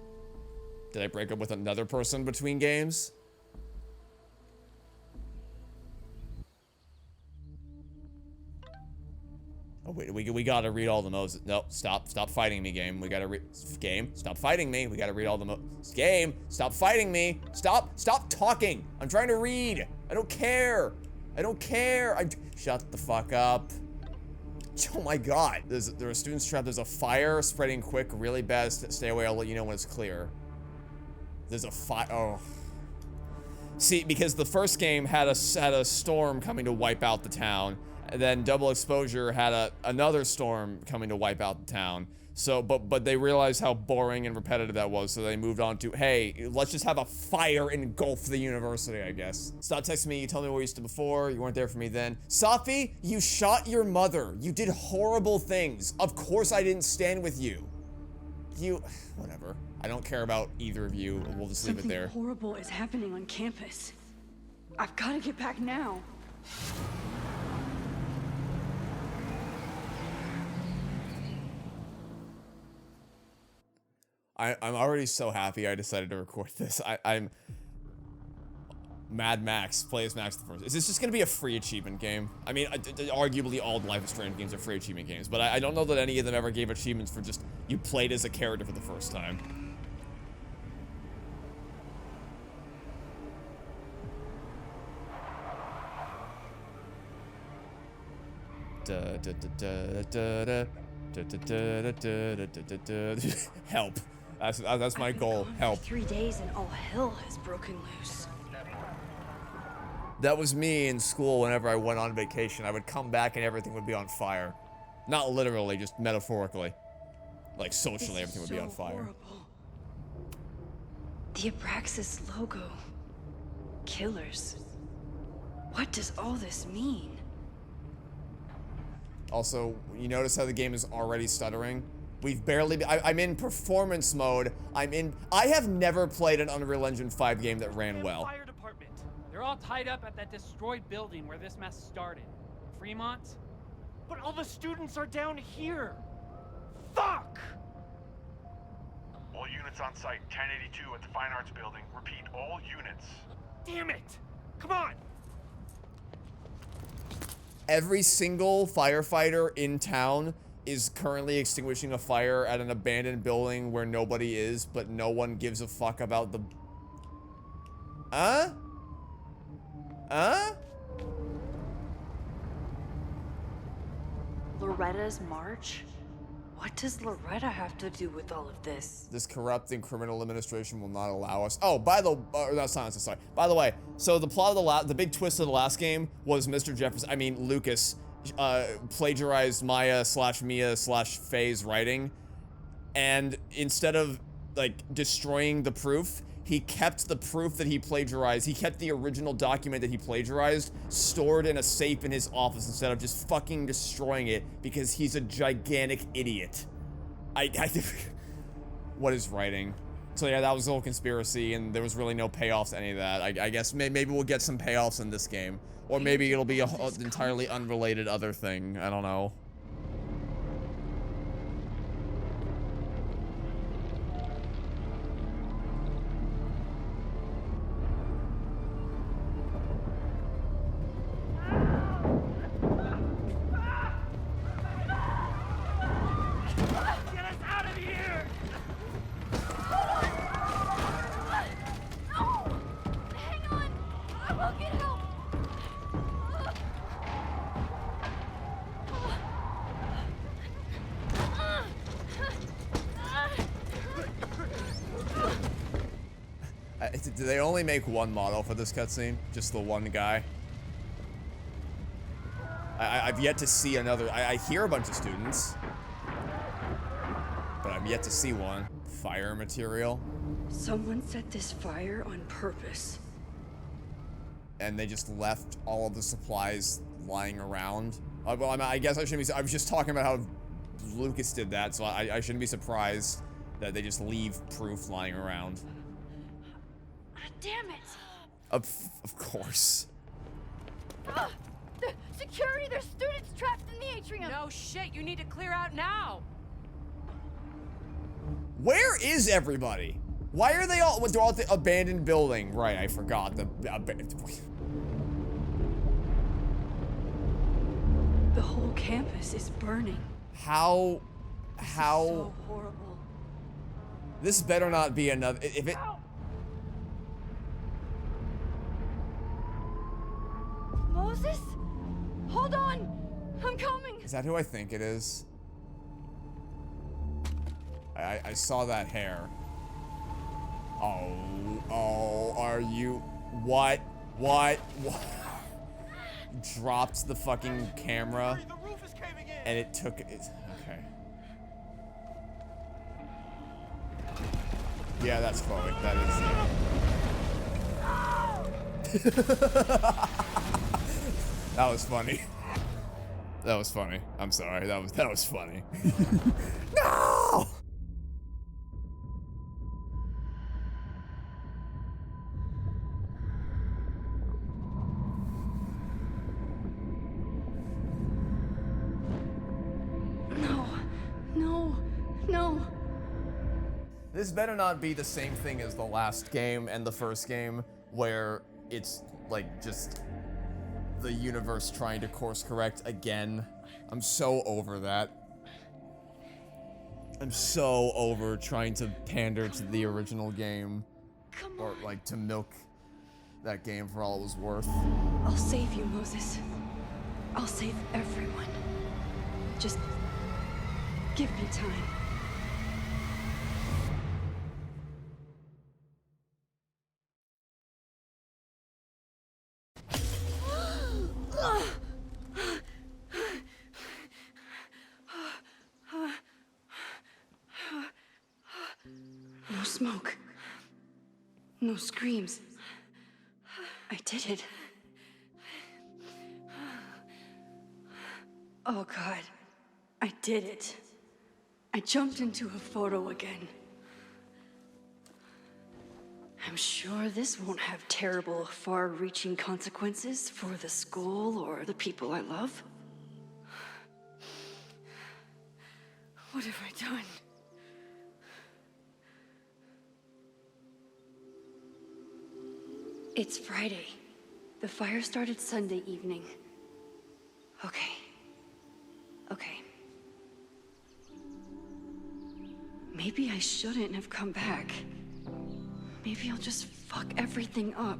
Speaker 1: Did I break up with another person between games? Oh wait, we gotta read all the modes. No, stop fighting me, game. We gotta game. Stop fighting me. We gotta read all the modes. Game, stop fighting me. Stop talking. I'm trying to read. I don't care. Shut the fuck up. Oh my god. There are students trapped. There's a fire spreading quick, really bad. Stay away. I'll let you know when it's clear. There's a fire. Oh. See, because the first game had a storm coming to wipe out the town, and then Double Exposure had another storm coming to wipe out the town. So, but they realized how boring and repetitive that was, so they moved on to, hey, let's just have a fire engulf the university, I guess. Stop texting me, you told me where you stood before, you weren't there for me then. Safi, you shot your mother. You did horrible things. Of course I didn't stand with you. Whatever. I don't care about either of you, we'll just leave it there.
Speaker 2: Something horrible is happening on campus. I've got to get back now.
Speaker 1: I'm already so happy I decided to record this. I'm Mad Max, play as Max the First. Is this just gonna be a free achievement game? I mean, arguably all Life is Strange games are free achievement games, but I don't know that any of them ever gave achievements for just you played as a character for the first time. Help. That's my goal. Help.
Speaker 2: 3 days and all hell has broken loose.
Speaker 1: That was me in school whenever I went on vacation. I would come back and everything would be on fire. Not literally, just metaphorically. Like socially, everything would be on fire.
Speaker 2: Horrible. The Abraxas logo. Killers. What does all this mean?
Speaker 1: Also, you notice how the game is already stuttering? We've barely I'm in performance mode. I have never played an Unreal Engine 5 game that ran well.
Speaker 8: Fire department. They're all tied up at that destroyed building where this mess started. Fremont? But all the students are down here. Fuck!
Speaker 9: All units on site, 1082 at the Fine Arts Building. Repeat, all units.
Speaker 8: Damn it! Come on!
Speaker 1: Every single firefighter in town is currently extinguishing a fire at an abandoned building where nobody is, but no one gives a fuck about the...
Speaker 2: Loretta's march? What does Loretta have to do with all of this?
Speaker 1: This corrupt and criminal administration will not allow us. Oh, by the that's not sorry. By the way, so the plot of the big twist of the last game was Mr. Lucas plagiarized Maya/Mia/Faye's writing, and instead of like destroying the proof, he kept the proof that he plagiarized. He kept the original document that he plagiarized stored in a safe in his office instead of just fucking destroying it because he's a gigantic idiot. What is writing? So yeah, that was the whole conspiracy, and there was really no payoffs to any of that. I guess maybe we'll get some payoffs in this game. Or maybe it'll be an entirely unrelated other thing. I don't know.
Speaker 8: Get us out of here!
Speaker 4: Hang on! I will get help!
Speaker 1: Do they only make one model for this cutscene? Just the one guy? I've yet to see another. I hear a bunch of students, but I've yet to see one. Fire material.
Speaker 2: Someone set this fire on purpose.
Speaker 1: And they just left all of the supplies lying around. Well, I guess I shouldn't be. I was just talking about how Lucas did that, so I shouldn't be surprised that they just leave proof lying around.
Speaker 4: Damn it!
Speaker 1: Of course.
Speaker 4: The security, there's students trapped in the atrium!
Speaker 10: No shit, you need to clear out now!
Speaker 1: Where is everybody? Why are they all? They're all at the abandoned building. Right, I forgot. The
Speaker 2: whole campus is burning.
Speaker 1: How?
Speaker 2: So horrible.
Speaker 1: This better not be another. If it.
Speaker 4: Moses? Hold on! I'm coming!
Speaker 1: Is that who I think it is? I saw that hair. Oh, are you... What? Dropped the fucking camera.
Speaker 8: The roof is caving in!
Speaker 1: And it took it. Okay. Yeah, that's Chloe. That is. That was funny. That was funny. I'm sorry. That was funny. No!
Speaker 2: No.
Speaker 1: This better not be the same thing as the last game and the first game, where it's like just the universe trying to course correct again. I'm so over that. I'm so over trying to pander to the original game, or like to milk that game for all it was worth.
Speaker 2: I'll save you, Moses. I'll save everyone. Just give me time. No smoke. No screams. I did it. Oh God. I did it. I jumped into a photo again. I'm sure this won't have terrible, far-reaching consequences for the school or the people I love. What have I done? It's Friday. The fire started Sunday evening. Okay. Maybe I shouldn't have come back. Maybe I'll just fuck everything up.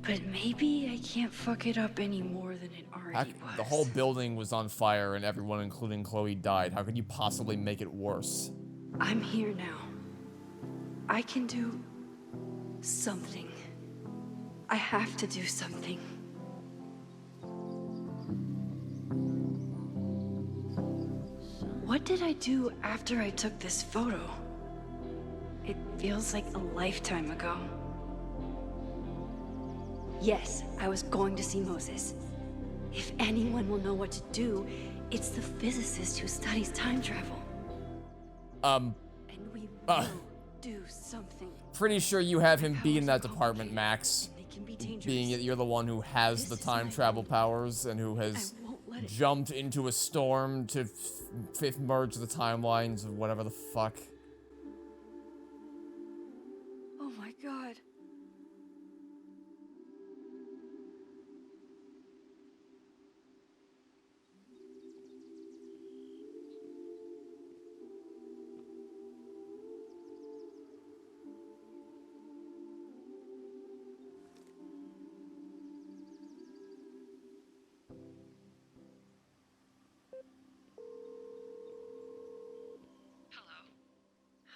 Speaker 2: But maybe I can't fuck it up any more than it already was.
Speaker 1: The whole building was on fire and everyone, including Chloe, died. How could you possibly make it worse?
Speaker 2: I'm here now. I can do something. I have to do something. What did I do after I took this photo? It feels like a lifetime ago. Yes, I was going to see Moses. If anyone will know what to do, it's the physicist who studies time travel. And we will do something.
Speaker 1: Pretty sure you have him be in that department, Max. Being that you're the one who has the time travel powers and who has jumped into a storm to merge the timelines of whatever the fuck.
Speaker 2: Oh my God.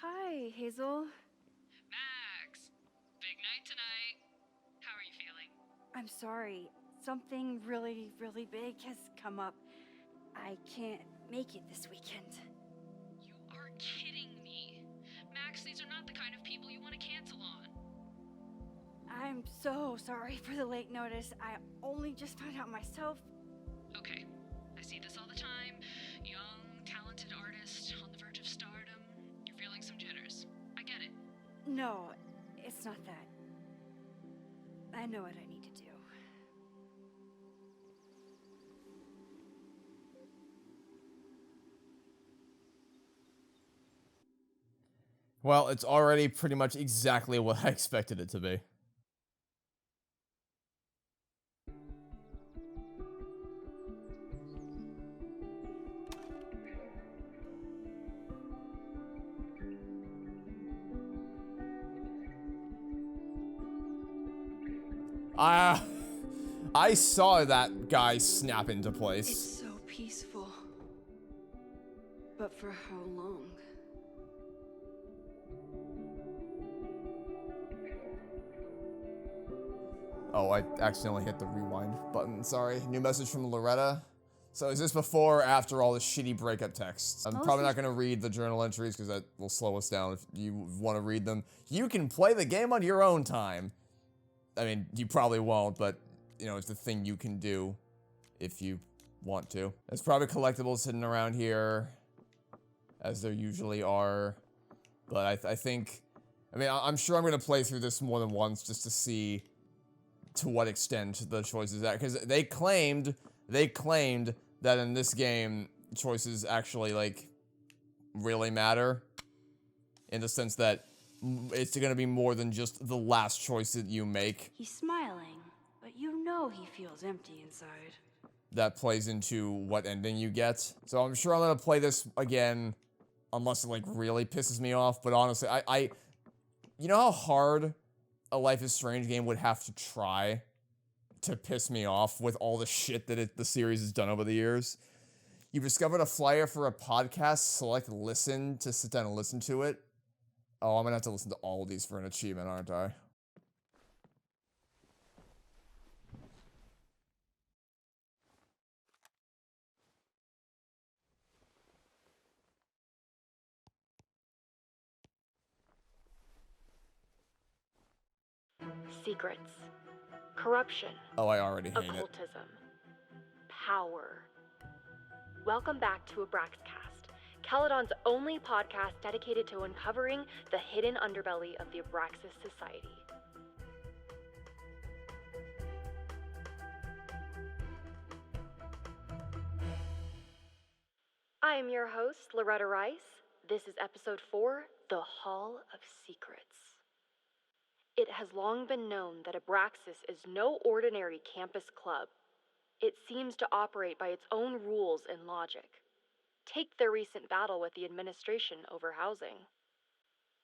Speaker 2: Hi, Hazel.
Speaker 3: Max, big night tonight. How are you feeling?
Speaker 2: I'm sorry. Something really, really big has come up. I can't make it this weekend.
Speaker 3: You are kidding me. Max, these are not the kind of people you want to cancel on.
Speaker 2: I'm so sorry for the late notice. I only just found out myself.
Speaker 3: Okay, I see this all the time. Young, talented artist on the verge of stardom. You're feeling some jitters. I get it.
Speaker 2: No, it's not that. I know what I need to do.
Speaker 1: Well, it's already pretty much exactly what I expected it to be. I saw that guy snap into place.
Speaker 2: It's so peaceful. But for how long?
Speaker 1: Oh, I accidentally hit the rewind button. Sorry. New message from Loretta. So is this before or after all the shitty breakup texts? I'm
Speaker 2: Most
Speaker 1: probably
Speaker 2: of-
Speaker 1: not going to read the journal entries because that will slow us down if you want to read them. You can play the game on your own time. I mean, you probably won't, but, you know, it's the thing you can do if you want to. There's probably collectibles hidden around here, as there usually are. But I think... I mean, I'm sure I'm going to play through this more than once just to see to what extent the choices are. Because they claimed that in this game, choices actually, like, really matter. In the sense that it's gonna be more than just the last choice that you make.
Speaker 2: He's smiling, but you know he feels empty inside.
Speaker 1: That plays into what ending you get. So I'm sure I'm gonna play this again, unless it, like, really pisses me off. But honestly, you know how hard a Life is Strange game would have to try to piss me off with all the shit that the series has done over the years? You've discovered a flyer for a podcast, select listen to sit down and listen to it. Oh, I'm gonna have to listen to all of these for an achievement, aren't I?
Speaker 11: Secrets. Corruption.
Speaker 1: Oh, I already hate it.
Speaker 11: Occultism. Power. Welcome back to Abraxcast, Caledon's only podcast dedicated to uncovering the hidden underbelly of the Abraxas Society. I am your host, Loretta Rice. This is episode 4, The Hall of Secrets. It has long been known that Abraxas is no ordinary campus club. It seems to operate by its own rules and logic. Take their recent battle with the administration over housing.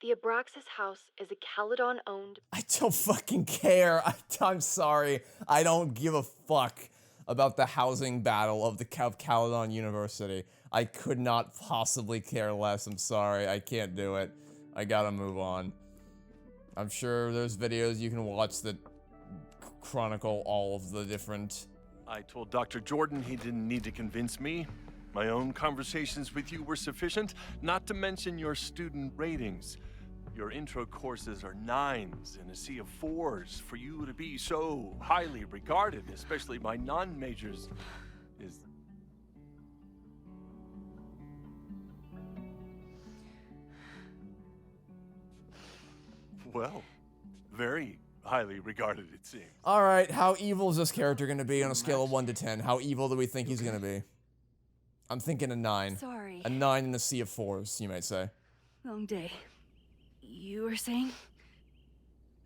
Speaker 11: The Abraxas House is a Caledon-owned...
Speaker 1: I don't fucking care. I'm sorry. I don't give a fuck about the housing battle of the Caledon University. I could not possibly care less. I'm sorry. I can't do it. I gotta move on. I'm sure there's videos you can watch that chronicle all of the different...
Speaker 12: I told Dr. Jordan he didn't need to convince me. My own conversations with you were sufficient, not to mention your student ratings. Your intro courses are 9s in a sea of 4s. For you to be so highly regarded, especially by non-majors, is... well, very highly regarded, it seems.
Speaker 1: Alright, how evil is this character gonna be on a scale of 1 to 10? How evil do we think he's gonna be? I'm thinking a 9.
Speaker 2: Sorry.
Speaker 1: A 9 in a sea of 4s, you might say.
Speaker 2: Long day. You were saying?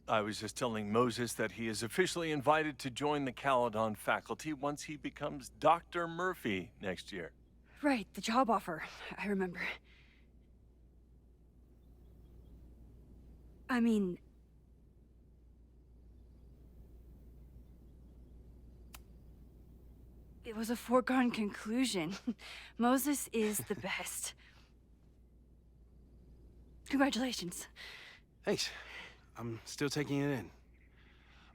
Speaker 12: I was just telling Moses that he is officially invited to join the Caledon faculty once he becomes Dr. Murphy next year.
Speaker 2: Right, the job offer. I remember. I mean... it was a foregone conclusion. Moses is the best. Congratulations.
Speaker 13: Thanks. I'm still taking it in.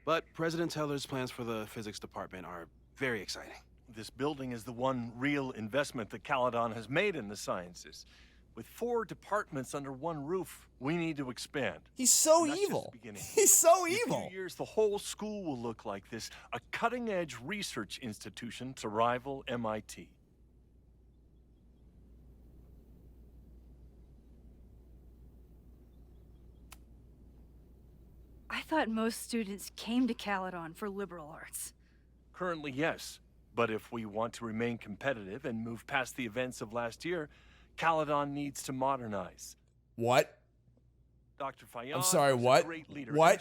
Speaker 13: But President Teller's plans for the physics department are very exciting.
Speaker 12: This building is the one real investment that Caledon has made in the sciences. With 4 departments under one roof, we need to expand.
Speaker 1: He's so evil. He's so evil.
Speaker 12: In a few years, the whole school will look like this, a cutting-edge research institution to rival MIT.
Speaker 2: I thought most students came to Caledon for liberal arts.
Speaker 12: Currently, yes. But if we want to remain competitive and move past the events of last year, Caledon needs to modernize.
Speaker 1: What?
Speaker 12: Dr. Fayon
Speaker 1: I'm sorry,
Speaker 12: was
Speaker 1: what?
Speaker 12: a great leader.
Speaker 1: What?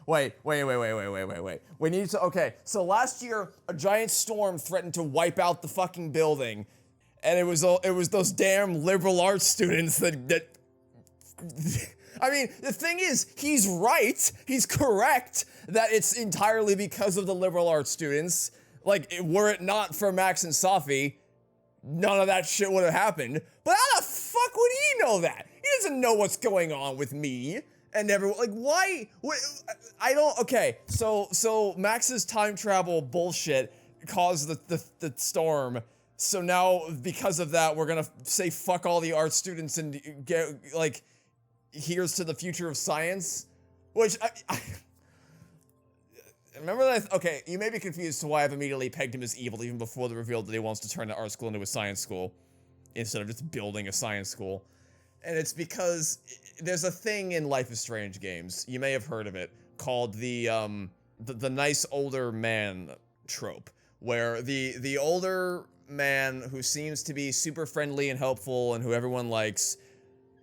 Speaker 1: Wait. We need to, okay, so last year, a giant storm threatened to wipe out the fucking building. And it was those damn liberal arts students that I mean, the thing is, he's right, he's correct, that it's entirely because of the liberal arts students. Like, were it not for Max and Safi, none of that shit would have happened. But how the fuck would he know that? He doesn't know what's going on with me and everyone. Like, why? I don't. Okay, so Max's time travel bullshit caused the storm. So now, because of that, we're gonna say fuck all the art students and get, like, here's to the future of science. Which, I remember that? Okay, you may be confused to why I've immediately pegged him as evil even before the reveal that he wants to turn the art school into a science school instead of just building a science school. And it's because there's a thing in Life is Strange games, you may have heard of it, called the nice older man trope, where the older man who seems to be super friendly and helpful and who everyone likes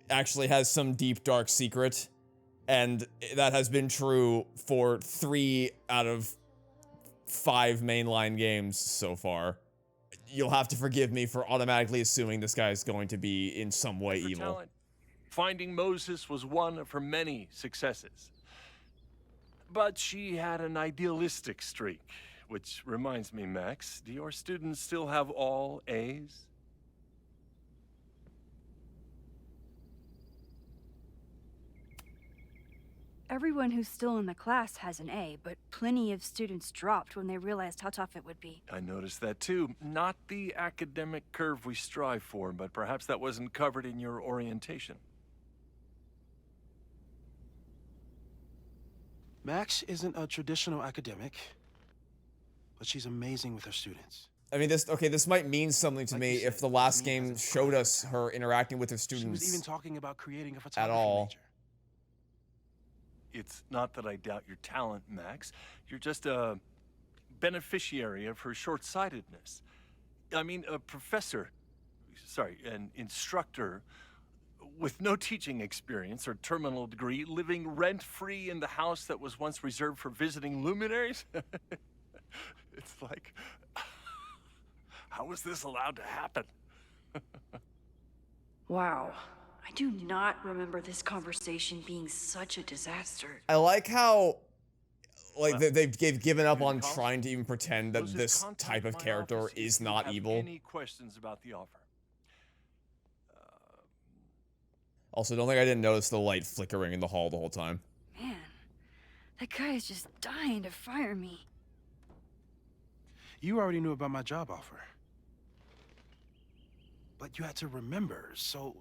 Speaker 1: actually has some deep dark secret. And that has been true for 3 out of 5 mainline games so far. You'll have to forgive me for automatically assuming this guy is going to be in some way evil.
Speaker 12: Talent. Finding Moses was one of her many successes. But she had an idealistic streak, which reminds me, Max, do your students still have all A's?
Speaker 2: Everyone who's still in the class has an A, but plenty of students dropped when they realized how tough it would be.
Speaker 12: I noticed that too. Not the academic curve we strive for, but perhaps that wasn't covered in your orientation.
Speaker 13: Max isn't a traditional academic, but she's amazing with her students.
Speaker 1: I mean, this might mean something to me if the last game showed us her interacting with her students.
Speaker 13: She was even talking about creating a photography
Speaker 1: at all.
Speaker 13: major.
Speaker 12: It's not that I doubt your talent, Max. You're just a beneficiary of her short-sightedness. I mean, an instructor with no teaching experience or terminal degree, living rent-free in the house that was once reserved for visiting luminaries? It's like, how was this allowed to happen?
Speaker 2: Wow. I do not remember this conversation being such a disaster.
Speaker 1: I like how, like, they've given up on trying to even pretend that this type of character is not evil.
Speaker 12: Any questions about the offer?
Speaker 1: Also, don't think I didn't notice the light flickering in the hall the whole time.
Speaker 2: Man, that guy is just dying to fire me.
Speaker 13: You already knew about my job offer. But you had to remember, so...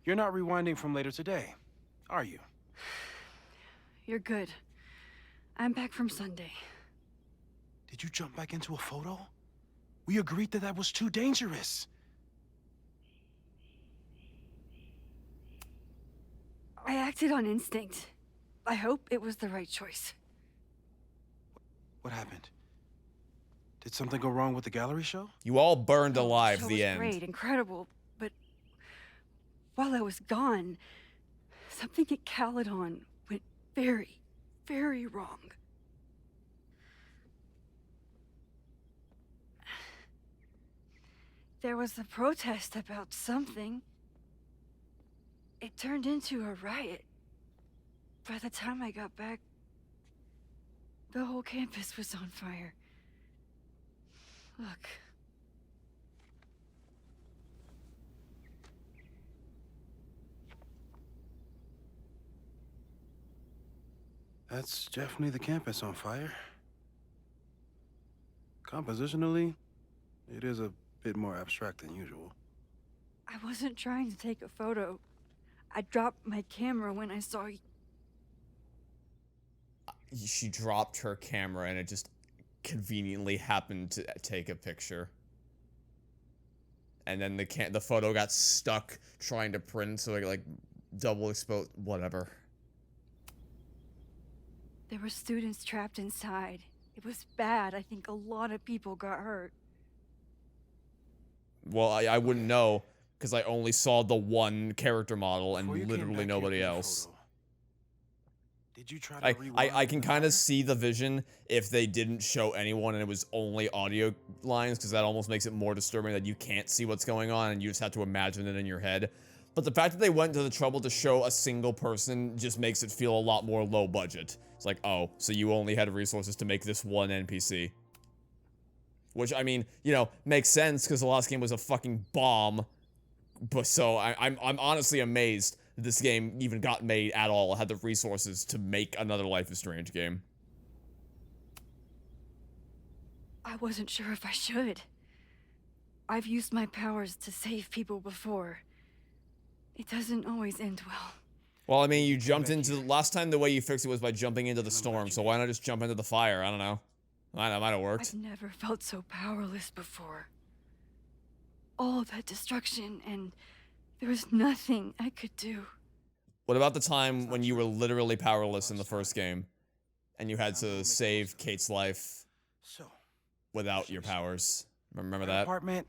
Speaker 13: You're not rewinding from later today, are you?
Speaker 2: You're good. I'm back from Sunday.
Speaker 13: Did you jump back into a photo? We agreed that that was too dangerous.
Speaker 2: I acted on instinct. I hope it was the right choice.
Speaker 13: What happened? Did something go wrong with the gallery show?
Speaker 1: You all burned alive,
Speaker 2: The show
Speaker 1: the
Speaker 2: was
Speaker 1: end.
Speaker 2: Great, incredible, but while I was gone, something at Caledon went very, very wrong. There was a protest about something. It turned into a riot. By the time I got back, the whole campus was on fire. Look.
Speaker 13: That's definitely the campus on fire. Compositionally, it is a bit more abstract than usual.
Speaker 2: I wasn't trying to take a photo. I dropped my camera when I saw you.
Speaker 1: She dropped her camera and it just conveniently happened to take a picture. And then the photo got stuck trying to print, so it like double exposed, whatever.
Speaker 2: There were students trapped inside. It was bad. I think a lot of people got hurt.
Speaker 1: Well, I wouldn't know, because I only saw the one character model and literally nobody else.
Speaker 13: Did you try to
Speaker 1: I can kind of see the vision if they didn't show anyone and it was only audio lines, because that almost makes it more disturbing that you can't see what's going on and you just have to imagine it in your head. But the fact that they went to the trouble to show a single person just makes it feel a lot more low budget. It's like, oh, so you only had resources to make this one NPC. Which, I mean, you know, makes sense because the last game was a fucking bomb. But so I'm honestly amazed that this game even got made at all, had the resources to make another Life is Strange game.
Speaker 2: I wasn't sure if I should. I've used my powers to save people before. It doesn't always end well.
Speaker 1: Well, I mean, you jumped into last time. The way you fixed it was by jumping into the storm. So why not just jump into the fire? I don't know. Might have worked.
Speaker 2: I've never felt so powerless before. All that destruction, and there was nothing I could do.
Speaker 1: What about the time when you were literally powerless in the first game, and you had to save Kate's life without your powers? Remember that?
Speaker 13: Apartment,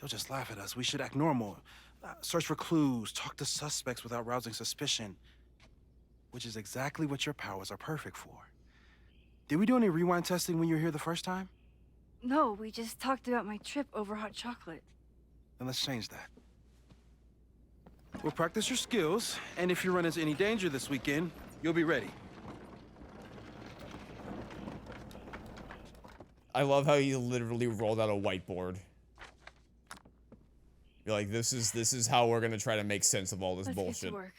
Speaker 13: they'll just laugh at us. We should act normal. Search for clues, talk to suspects without rousing suspicion. Which is exactly what your powers are perfect for. Did we do any rewind testing when you were here the first time?
Speaker 2: No, we just talked about my trip over hot chocolate.
Speaker 13: Then let's change that. We'll practice your skills, and if you run into any danger this weekend, you'll be ready.
Speaker 1: I love how you literally rolled out a whiteboard. You're like, this is how we're gonna try to make sense of all this bullshit.
Speaker 2: Get to work.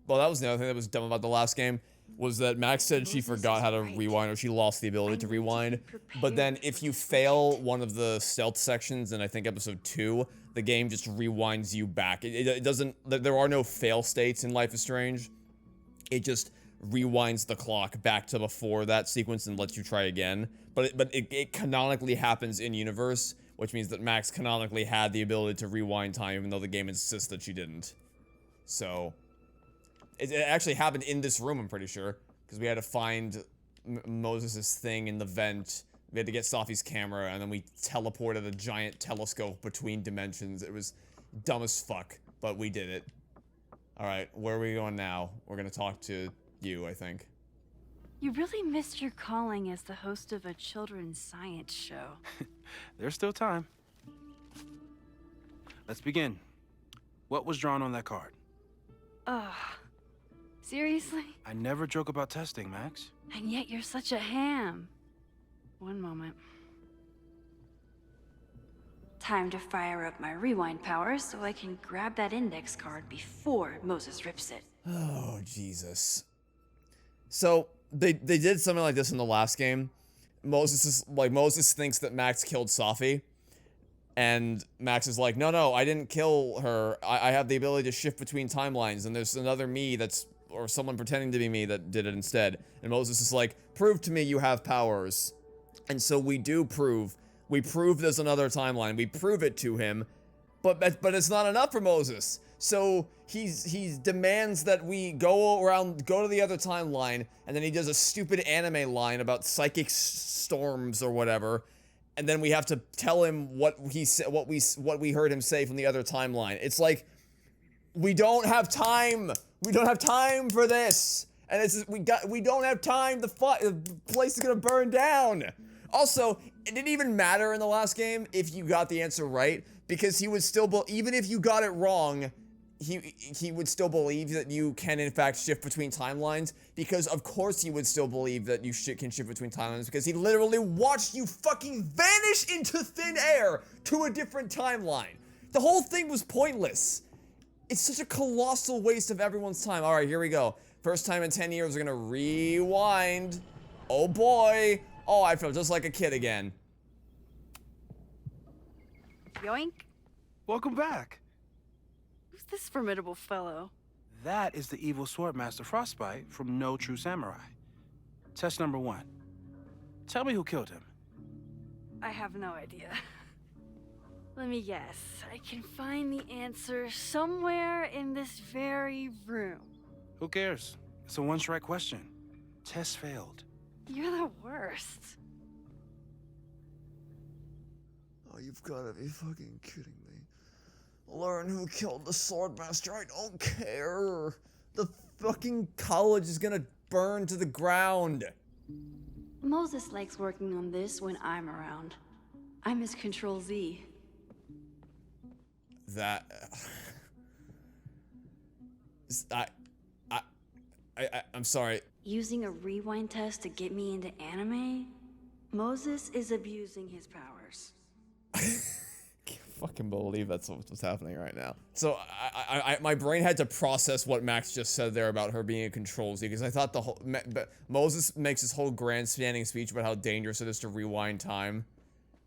Speaker 1: Well, that was the other thing that was dumb about the last game, was that Max said she forgot how to rewind, or she lost the ability to rewind. But then if you fail one of the stealth sections in, I think, episode 2, the game just rewinds you back. It doesn't, there are no fail states in Life is Strange. It just rewinds the clock back to before that sequence and lets you try again. But it canonically happens in universe, which means that Max canonically had the ability to rewind time, even though the game insists that she didn't. So it actually happened in this room, I'm pretty sure, because we had to find Moses' thing in the vent. We had to get Safi's camera, and then we teleported a giant telescope between dimensions. It was dumb as fuck, but we did it. Alright, where are we going now? We're gonna talk to you, I think.
Speaker 2: You really missed your calling as the host of a children's science show.
Speaker 13: There's still time. Let's begin. What was drawn on that card?
Speaker 2: Ugh. Seriously?
Speaker 13: I never joke about testing, Max.
Speaker 2: And yet you're such a ham. One moment. Time to fire up my rewind powers so I can grab that index card before Moses rips it.
Speaker 1: Oh, Jesus. So, they did something like this in the last game. Moses thinks that Max killed Safi. And Max is like, no, I didn't kill her. I have the ability to shift between timelines, and there's another me or someone pretending to be me that did it instead. And Moses is like, prove to me you have powers. And so we prove there's another timeline. We prove it to him, but it's not enough for Moses. So he demands that we go to the other timeline, and then he does a stupid anime line about psychic storms or whatever. And then we have to tell him what he said, what we heard him say from the other timeline. It's like, we don't have time. We don't have time for this. And we don't have time. The place is gonna burn down. Also, it didn't even matter in the last game if you got the answer right, because he would still even if you got it wrong, he would still believe that you can in fact shift between timelines, because of course he would still believe that you can shift between timelines, because he literally watched you fucking vanish into thin air to a different timeline. The whole thing was pointless. It's such a colossal waste of everyone's time. All right, here we go. First time in 10 years, we're gonna rewind. Oh boy. Oh, I feel just like a kid again.
Speaker 2: Yoink.
Speaker 13: Welcome back.
Speaker 2: Who's this formidable fellow?
Speaker 13: That is the evil Swordmaster Frostbite from No True Samurai. Test number 1. Tell me who killed him.
Speaker 2: I have no idea. Let me guess. I can find the answer somewhere in this very room.
Speaker 13: Who cares? It's a one-strike question. Test failed.
Speaker 2: You're the worst.
Speaker 1: Oh, you've gotta be fucking kidding me. Learn who killed the Swordmaster, I don't care. The fucking college is gonna burn to the ground.
Speaker 2: Moses likes working on this when I'm around. I'm his Control Z.
Speaker 1: That... I'm sorry.
Speaker 2: Using a rewind test to get me into anime? Moses is abusing his powers.
Speaker 1: fucking believe that's what's happening right now. So my brain had to process what Max just said there about her being a control Z, because I thought the whole Moses makes this whole grandstanding speech about how dangerous it is to rewind time,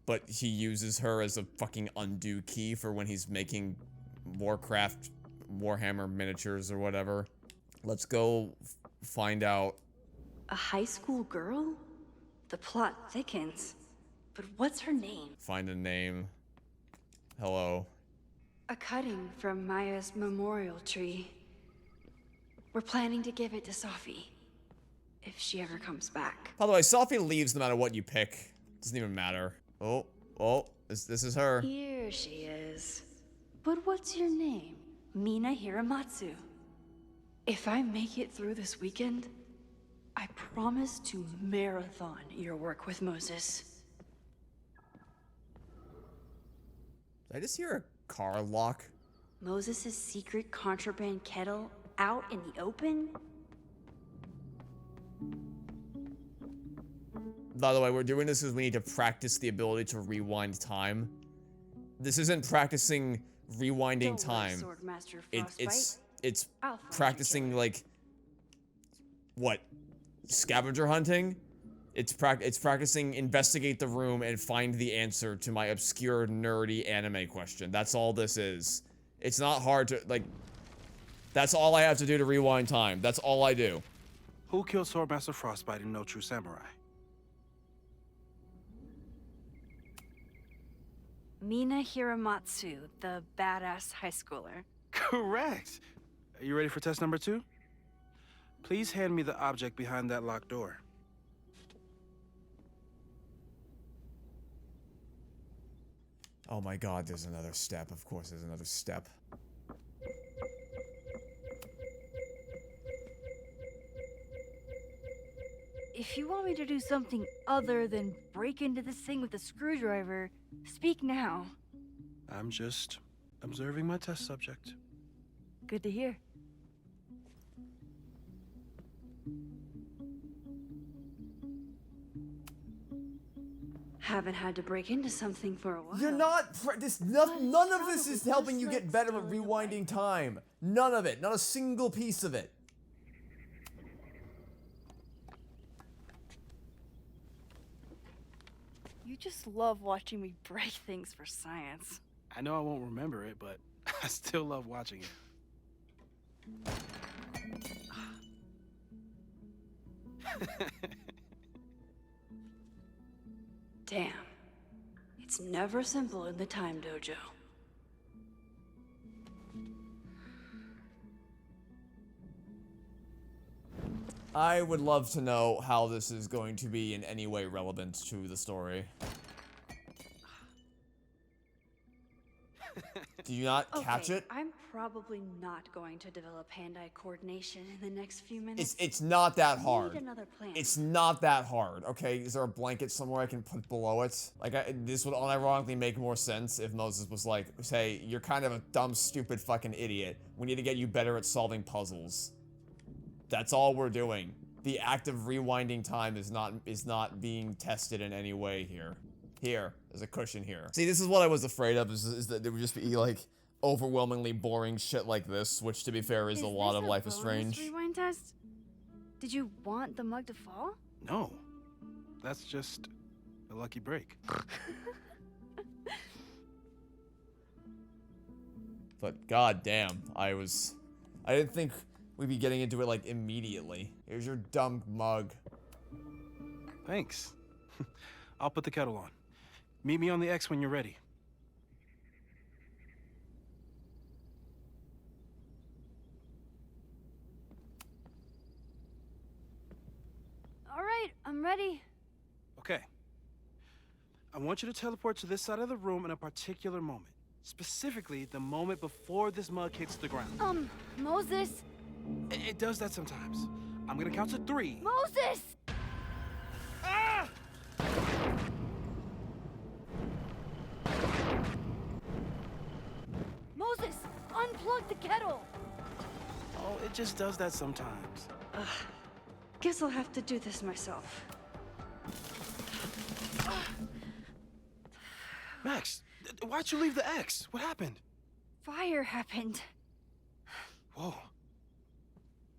Speaker 1: but he uses her as a fucking undo key for when he's making Warhammer miniatures or whatever. Let's go find out.
Speaker 2: A high school girl? The plot thickens. But what's her name?
Speaker 1: Find a name. Hello.
Speaker 2: A cutting from Maya's memorial tree. We're planning to give it to Sophie. If she ever comes back.
Speaker 1: By the way, Sophie leaves no matter what you pick. Doesn't even matter. Oh, this is her.
Speaker 2: Here she is. But what's your name? Mina Hiramatsu. If I make it through this weekend, I promise to marathon your work with Moses.
Speaker 1: Did I just hear a car lock?
Speaker 2: Moses' secret contraband kettle out in the open?
Speaker 1: By the way, we're doing this because we need to practice the ability to rewind time. This isn't practicing rewinding time. It's practicing, like, what? Scavenger hunting? It's practicing investigate the room and find the answer to my obscure, nerdy anime question. That's all this is. It's not hard to, like, that's all I have to do to rewind time. That's all I do.
Speaker 13: Who killed Swordmaster Frostbite in No True Samurai?
Speaker 2: Mina Hiramatsu, the badass high schooler.
Speaker 13: Correct. Are you ready for test number 2? Please hand me the object behind that locked door.
Speaker 1: Oh my god, there's another step. Of course there's another step.
Speaker 2: If you want me to do something other than break into this thing with a screwdriver, speak now.
Speaker 13: I'm just observing my test subject.
Speaker 2: Good to hear. Haven't had to break into something for a while.
Speaker 1: You're not none of this is helping you get better at rewinding time. None of it. Not a single piece of it.
Speaker 2: You just love watching me break things for science.
Speaker 13: I know I won't remember it, but I still love watching it.
Speaker 2: Damn. It's never simple in the time dojo.
Speaker 1: I would love to know how this is going to be in any way relevant to the story. Do you not catch it?
Speaker 2: I'm probably not going to develop hand-eye coordination in the next few minutes.
Speaker 1: It's not that hard.
Speaker 2: Need another plan.
Speaker 1: It's not that hard, okay? Is there a blanket somewhere I can put below it? Like, this would unironically make more sense if Moses was like, hey, you're kind of a dumb, stupid fucking idiot. We need to get you better at solving puzzles. That's all we're doing. The act of rewinding time is not being tested in any way here. Here, there's a cushion here. See, this is what I was afraid of, is that there would just be, like, overwhelmingly boring shit like this, which, to be fair, is a lot of Life is Strange.
Speaker 2: Rewind test? Did you want the mug to fall?
Speaker 13: No. That's just a lucky break.
Speaker 1: But goddamn, I didn't think we'd be getting into it, like, immediately. Here's your dumb mug.
Speaker 13: Thanks. I'll put the kettle on. Meet me on the X when you're ready.
Speaker 2: All right, I'm ready.
Speaker 13: Okay. I want you to teleport to this side of the room in a particular moment. Specifically, the moment before this mug hits the ground.
Speaker 2: Moses?
Speaker 13: It does that sometimes. I'm gonna count to 3.
Speaker 2: Moses!
Speaker 13: Ah!
Speaker 2: Moses, unplug the kettle!
Speaker 13: Oh, it just does that sometimes.
Speaker 2: Guess I'll have to do this myself.
Speaker 13: Max, Why'd you leave the X? What happened?
Speaker 2: Fire happened.
Speaker 13: Whoa.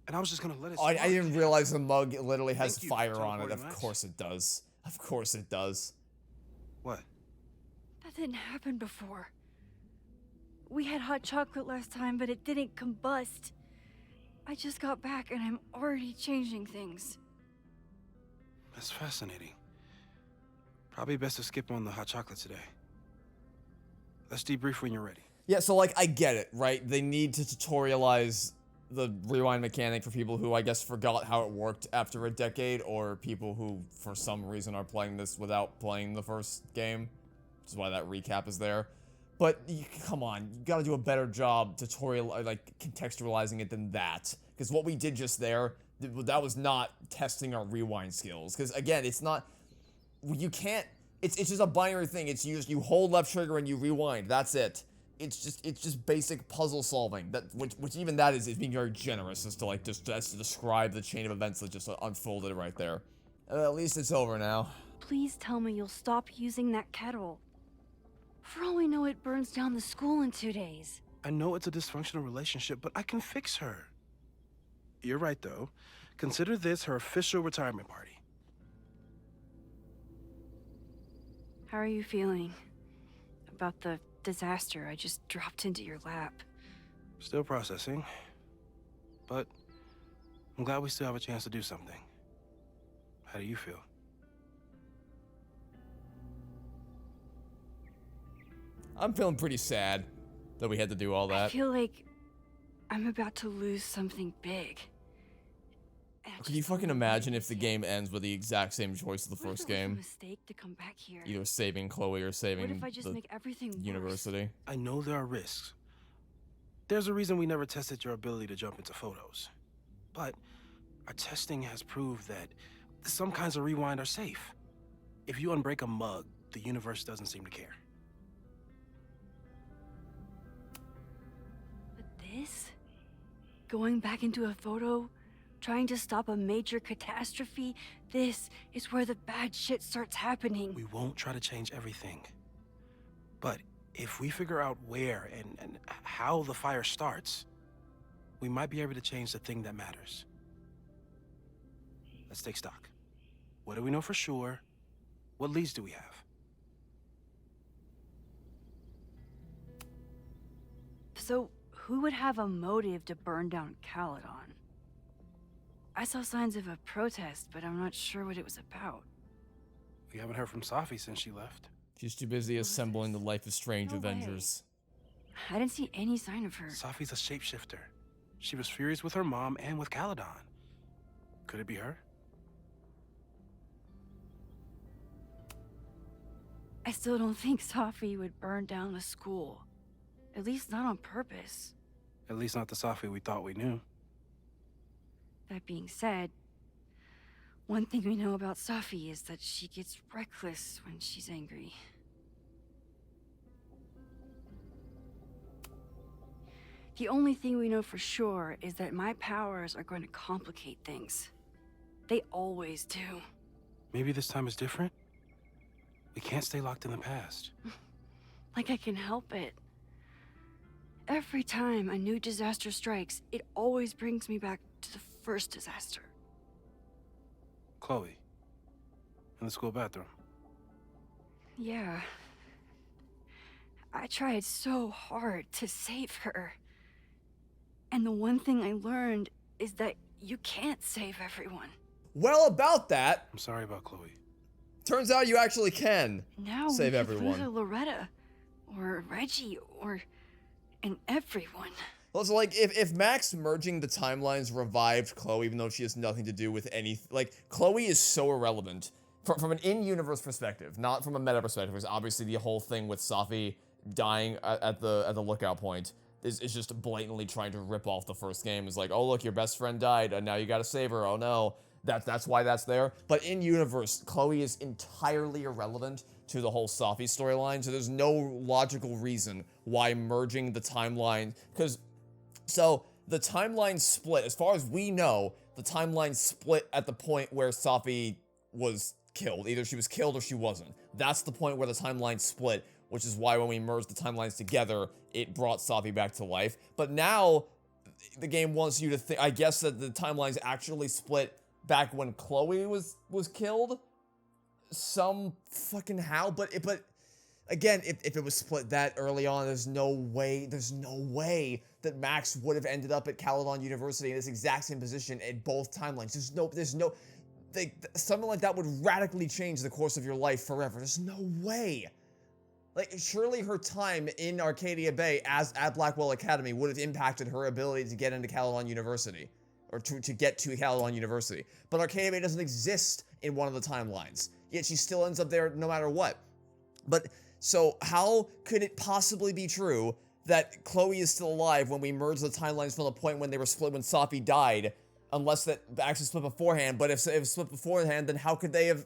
Speaker 13: And I was just gonna let it
Speaker 1: Oh, I
Speaker 13: slide.
Speaker 1: didn't realize the mug literally has
Speaker 13: Thank you for
Speaker 1: fire on it.
Speaker 13: teleporting,
Speaker 1: Of
Speaker 13: Max.
Speaker 1: course it does. Of course it does.
Speaker 13: What?
Speaker 2: That didn't happen before. We had hot chocolate last time, but it didn't combust. I just got back and I'm already changing things.
Speaker 13: That's fascinating. Probably best to skip on the hot chocolate today. Let's debrief when you're ready.
Speaker 1: Yeah, so like I get it, right? They need to tutorialize the rewind mechanic for people who I guess forgot how it worked after a decade, or people who for some reason are playing this without playing the first game, which is why that recap is there. But come on, you gotta do a better job contextualizing it than that. Because what we did just there, that was not testing our rewind skills. Because again, it's not, you can't, it's just a binary thing. It's you hold left trigger and you rewind. That's it. It's just basic puzzle solving. Which even that is being very generous as to like just to describe the chain of events that just unfolded right there. At least it's over now.
Speaker 2: Please tell me you'll stop using that kettle. For all we know, it burns down the school in 2 days.
Speaker 13: I know it's a dysfunctional relationship, but I can fix her. You're right, though. Consider this her official retirement party.
Speaker 2: How are you feeling about the disaster I just dropped into your lap?
Speaker 13: Still processing. But I'm glad we still have a chance to do something. How do you feel?
Speaker 1: I'm feeling pretty sad that we had to do all that.
Speaker 2: I feel like I'm about to lose something big.
Speaker 1: Can you fucking imagine if the game ends with the exact same choice as the
Speaker 2: What if
Speaker 1: first
Speaker 2: it was a
Speaker 1: game?
Speaker 2: mistake to come back here?
Speaker 1: Either saving Chloe or
Speaker 2: What
Speaker 1: saving
Speaker 2: if I just
Speaker 1: the
Speaker 2: make everything worse?
Speaker 1: university.
Speaker 13: I know there are risks. There's a reason we never tested your ability to jump into photos. But our testing has proved that some kinds of rewind are safe. If you unbreak a mug, the universe doesn't seem to care.
Speaker 2: But this? Going back into a photo? Trying to stop a major catastrophe? This is where the bad shit starts happening.
Speaker 13: We won't try to change everything. But if we figure out where and how the fire starts, we might be able to change the thing that matters. Let's take stock. What do we know for sure? What leads do we have?
Speaker 2: So, who would have a motive to burn down Caledon? I saw signs of a protest, but I'm not sure what it was about.
Speaker 13: We haven't heard from Safi since she left.
Speaker 1: She's too busy assembling the Life is Strange
Speaker 2: No way.
Speaker 1: Avengers.
Speaker 2: I didn't see any sign of her.
Speaker 13: Safi's a shapeshifter. She was furious with her mom and with Caledon. Could it be her?
Speaker 2: I still don't think Safi would burn down the school. At least not on purpose.
Speaker 13: At least not the Safi we thought we knew.
Speaker 2: That being said, one thing we know about Safi is that she gets reckless when she's angry. The only thing we know for sure is that my powers are going to complicate things. They always do.
Speaker 13: Maybe this time is different? We can't stay locked in the past.
Speaker 2: Like I can help it. Every time a new disaster strikes, it always brings me back to the first disaster.
Speaker 13: Chloe. In the school bathroom.
Speaker 2: Yeah. I tried so hard to save her. And the one thing I learned is that you can't save everyone.
Speaker 1: Well, about that,
Speaker 13: I'm sorry about Chloe.
Speaker 1: turns out you actually can
Speaker 2: Now
Speaker 1: save
Speaker 2: we could
Speaker 1: everyone.
Speaker 2: lose a Loretta, or Reggie, or and everyone.
Speaker 1: Well, so like if Max merging the timelines revived Chloe, even though she has nothing to do with any, like Chloe is so irrelevant from an in-universe perspective, not from a meta perspective. Because obviously the whole thing with Safi dying at the lookout point is just blatantly trying to rip off the first game. Is like, oh look, your best friend died, and now you got to save her. Oh no, that's why that's there. But in universe, Chloe is entirely irrelevant to the whole Safi storyline. So there's no logical reason why merging the timeline, because so the timeline split, as far as we know, the timeline split at the point where Safi was killed. Either she was killed or she wasn't. That's the point where the timeline split. which is why when we merged the timelines together, it brought Safi back to life. But now, the game wants you to think, I guess, that the timelines actually split back when Chloe was killed. Some fucking how, but again, if it was split that early on, there's no way that Max would have ended up at Caledon University in this exact same position in both timelines. There's no, something like that would radically change the course of your life forever. There's no way. Like, surely her time in Arcadia Bay at Blackwell Academy would have impacted her ability to get into Caledon University, or to get to Caledon University. But Arcadia Bay doesn't exist in one of the timelines, yet she still ends up there no matter what. But, so how could it possibly be true that Chloe is still alive when we merge the timelines from the point when they were split when Safi died, unless that actually split beforehand? But if it split beforehand, then how could they have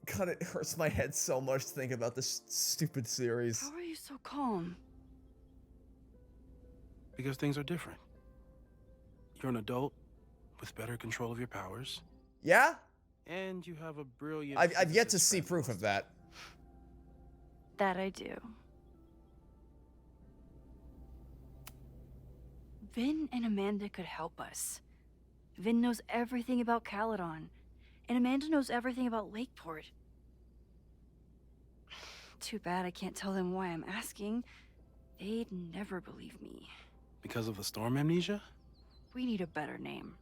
Speaker 1: God, it hurts my head so much to think about this stupid series.
Speaker 2: How are you so calm?
Speaker 13: Because things are different. You're an adult with better control of your powers.
Speaker 1: Yeah?
Speaker 13: And you have a brilliant...
Speaker 1: I've yet to see proof of that.
Speaker 2: That I do. Vin and Amanda could help us. Vin knows everything about Caledon, and Amanda knows everything about Lakeport. Too bad I can't tell them why I'm asking. They'd never believe me.
Speaker 13: Because of the storm amnesia?
Speaker 2: We need a better name.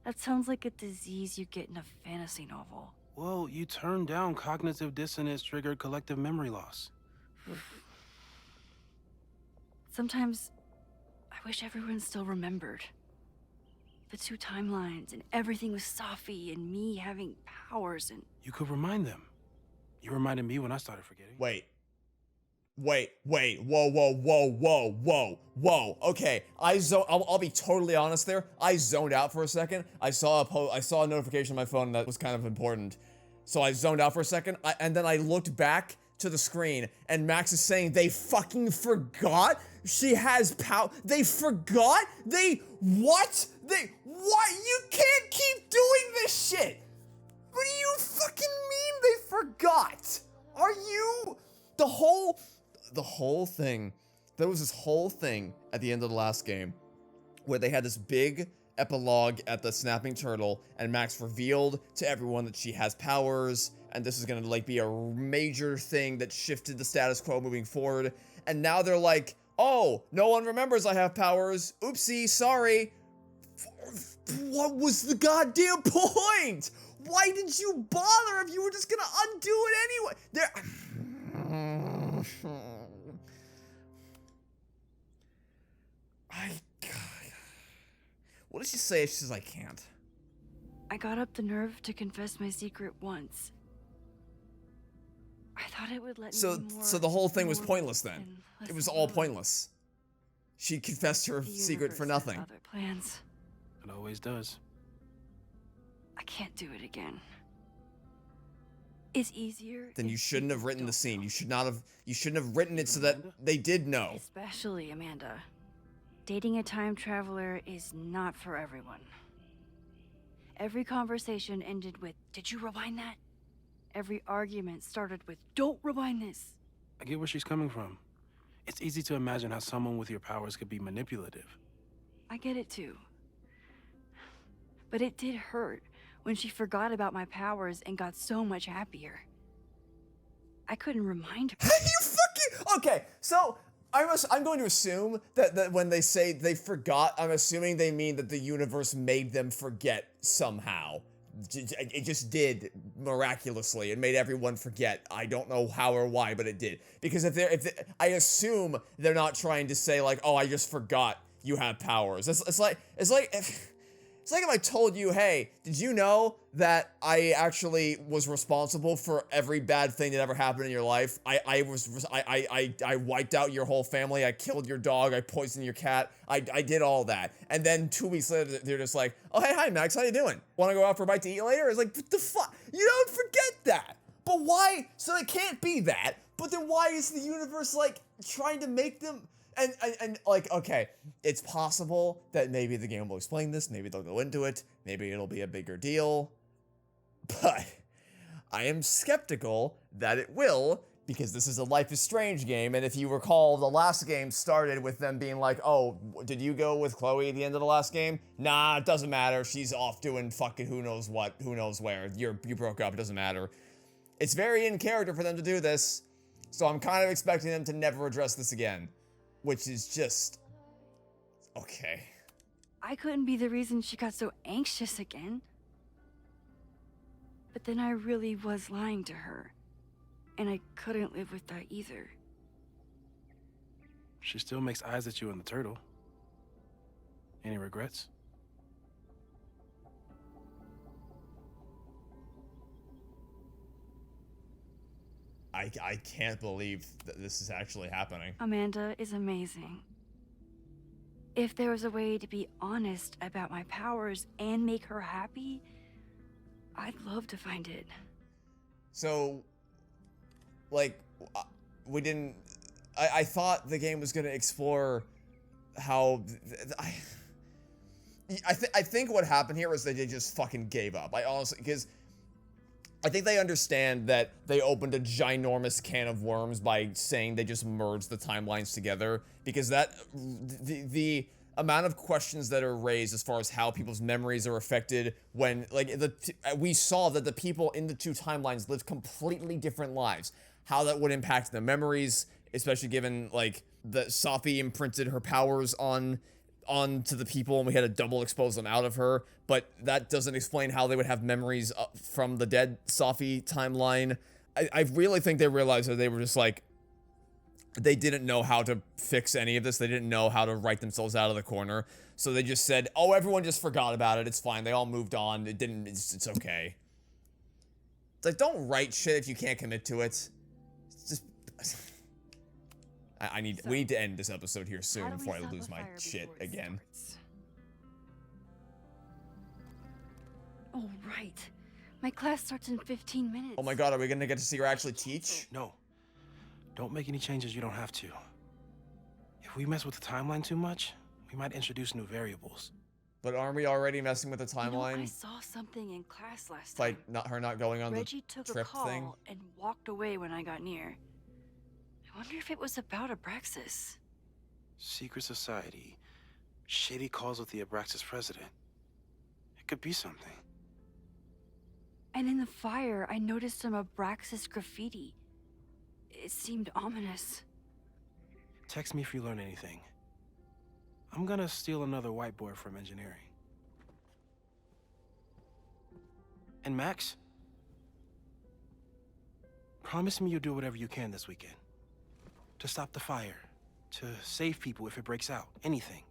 Speaker 2: That sounds like a disease you get in a fantasy novel.
Speaker 13: Well, you turned down cognitive dissonance triggered collective memory loss.
Speaker 2: Sometimes, I wish everyone still remembered. The two timelines and everything with Safi and me having powers and...
Speaker 13: You could remind them. You reminded me when I started forgetting.
Speaker 1: Wait. Whoa. Okay, I'll be totally honest there. I zoned out for a second. I saw a notification on my phone that was kind of important. So I zoned out for a second, and then I looked back to the screen, and Max is saying they fucking forgot she has power. They forgot? What? You can't keep doing this shit! What do you fucking mean they forgot? Are you... The whole thing, there was this whole thing at the end of the last game where they had this big epilogue at the Snapping Turtle, and Max revealed to everyone that she has powers, and this is gonna, like, be a major thing that shifted the status quo moving forward, and now they're like, oh, no one remembers I have powers, oopsie, sorry. What was the goddamn point? Why did you bother if you were just gonna undo it anyway? What did she say? She says, I can't.
Speaker 2: I got up the nerve to confess my secret once. I thought it would let me more...
Speaker 1: So the whole thing was pointless then. It was all pointless. She confessed her secret for nothing.
Speaker 2: Other plans.
Speaker 13: It always does.
Speaker 2: I can't do it again. It's easier.
Speaker 1: Then you shouldn't have written the scene. You shouldn't have written it so that they did know.
Speaker 2: Especially Amanda. Dating a time traveler is not for everyone. Every conversation ended with, did you rewind that? Every argument started with, don't rewind this.
Speaker 13: I get where she's coming from. It's easy to imagine how someone with your powers could be manipulative.
Speaker 2: I get it too. But it did hurt when she forgot about my powers and got so much happier. I couldn't remind her.
Speaker 1: You fucking... Okay, so I'm going to assume that when they say they forgot, I'm assuming they mean that the universe made them forget somehow. It just did miraculously. It made everyone forget. I don't know how or why, but it did. Because I assume they're not trying to say like, oh, I just forgot you have powers. It's like if I told you, hey, did you know that I actually was responsible for every bad thing that ever happened in your life? I wiped out your whole family. I killed your dog. I poisoned your cat. I did all that. And then 2 weeks later, they're just like, oh, hey, hi, Max. How you doing? Want to go out for a bite to eat later? It's like, what the fuck? You don't forget that. But why? So it can't be that. But then why is the universe, like, trying to make them... And like, okay, it's possible that maybe the game will explain this, maybe they'll go into it, maybe it'll be a bigger deal, but I am skeptical that it will, because this is a Life is Strange game, and if you recall, the last game started with them being like, oh, did you go with Chloe at the end of the last game? Nah, it doesn't matter. She's off doing fucking who knows what, who knows where. You broke up, it doesn't matter. It's very in character for them to do this, so I'm kind of expecting them to never address this again, which is just... okay.
Speaker 2: I couldn't be the reason she got so anxious again. But then I really was lying to her. And I couldn't live with that either.
Speaker 13: She still makes eyes at you and the turtle. Any regrets?
Speaker 1: I can't believe that this is actually happening.
Speaker 2: Amanda is amazing. If there was a way to be honest about my powers and make her happy, I'd love to find it.
Speaker 1: So, like, we didn't... I thought the game was going to explore how... I think what happened here was they just fucking gave up. I honestly... because I think they understand that they opened a ginormous can of worms by saying they just merged the timelines together, because that the amount of questions that are raised as far as how people's memories are affected when, like, we saw that the people in the two timelines lived completely different lives. How that would impact the memories, especially given, like, that Safi imprinted her powers onto the people and we had to double expose them out of her, but that doesn't explain how they would have memories from the dead Safi timeline. I really think they realized that they were just like, they didn't know how to fix any of this. They didn't know how to write themselves out of the corner. So they just said, oh, everyone just forgot about it. It's fine. They all moved on. It's okay. It's like, don't write shit if you can't commit to it. It's just... we need to end this episode here soon before I lose my shit again.
Speaker 2: Oh, right. My class starts in 15 minutes.
Speaker 1: Oh my god, are we gonna get to see her actually teach?
Speaker 13: No. Don't make any changes you don't have to. If we mess with the timeline too much, we might introduce new variables.
Speaker 1: But aren't we already messing with the timeline?
Speaker 2: You know, I saw something in class last time.
Speaker 1: Like, her not going on
Speaker 2: Reggie
Speaker 1: the
Speaker 2: took a
Speaker 1: trip
Speaker 2: call
Speaker 1: thing?
Speaker 2: and walked away when I got near. I wonder if it was about Abraxas.
Speaker 13: Secret society. Shady calls with the Abraxas president. It could be something.
Speaker 2: And in the fire, I noticed some Abraxas graffiti. It seemed ominous.
Speaker 13: Text me if you learn anything. I'm gonna steal another whiteboard from engineering. And Max? Promise me you'll do whatever you can this weekend. To stop the fire. To save people if it breaks out. Anything.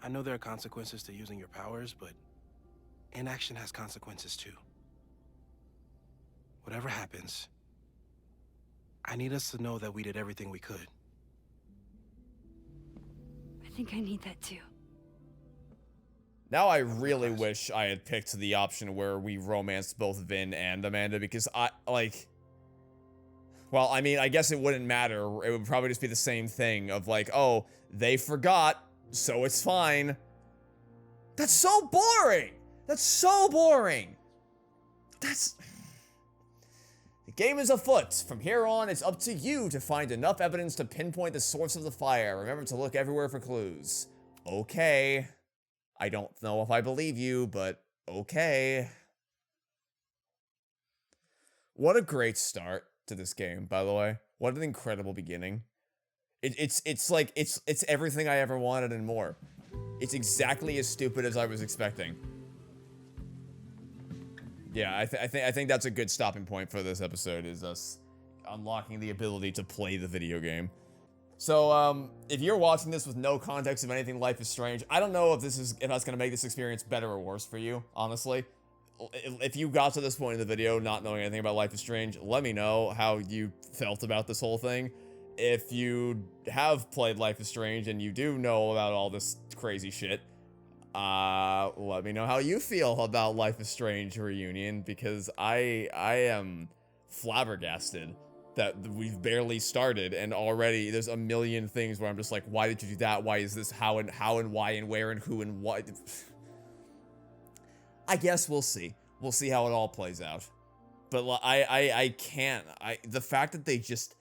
Speaker 13: I know there are consequences to using your powers, but inaction has consequences too. Whatever happens, I need us to know that we did everything we could.
Speaker 2: I think I need that too.
Speaker 1: Now I really wish I had picked the option where we romanced both Vin and Amanda, because well, I mean, I guess it wouldn't matter. It would probably just be the same thing of like, oh, they forgot, so it's fine. That's so boring! That's so boring! The game is afoot. From here on, it's up to you to find enough evidence to pinpoint the source of the fire. Remember to look everywhere for clues. Okay. I don't know if I believe you, but okay. What a great start to this game, by the way. What an incredible beginning. It's everything I ever wanted and more. It's exactly as stupid as I was expecting. Yeah, I think that's a good stopping point for this episode, is us unlocking the ability to play the video game. So, if you're watching this with no context of anything Life is Strange, I don't know if that's gonna make this experience better or worse for you, honestly. If you got to this point in the video not knowing anything about Life is Strange, let me know how you felt about this whole thing. If you have played Life is Strange and you do know about all this crazy shit, let me know how you feel about Life is Strange Reunion, because I am flabbergasted that we've barely started and already there's a million things where I'm just like, why did you do that? Why is this? How and why and where and who and what? I guess we'll see. We'll see how it all plays out. But I can't. The fact that they just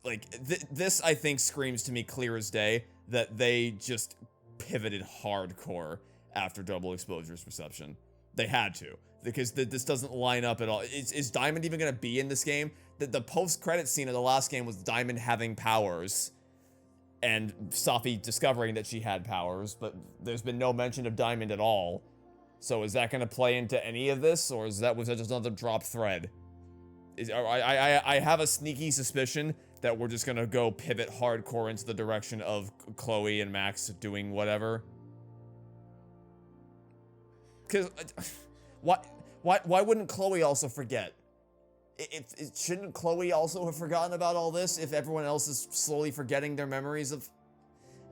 Speaker 1: like this, I think, screams to me clear as day that they just pivoted hardcore after Double Exposure's reception. They had to, because this doesn't line up at all. Is Diamond even gonna be in this game? The post-credit scene of the last game was Diamond having powers and Safi discovering that she had powers, but there's been no mention of Diamond at all. So is that gonna play into any of this, or was that just another drop thread? I have a sneaky suspicion that we're just gonna go pivot hardcore into the direction of Chloe and Max doing whatever. Cause why wouldn't Chloe also forget? Shouldn't Chloe also have forgotten about all this if everyone else is slowly forgetting their memories of...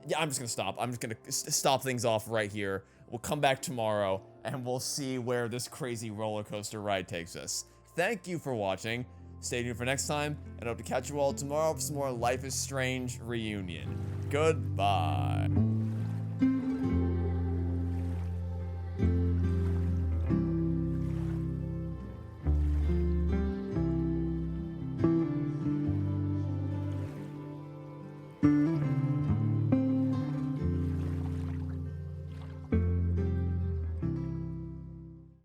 Speaker 1: Yeah, I'm just gonna stop. I'm just gonna stop things off right here. We'll come back tomorrow, and we'll see where this crazy roller coaster ride takes us. Thank you for watching. Stay tuned for next time, and I hope to catch you all tomorrow for some more Life is Strange reunion. Goodbye.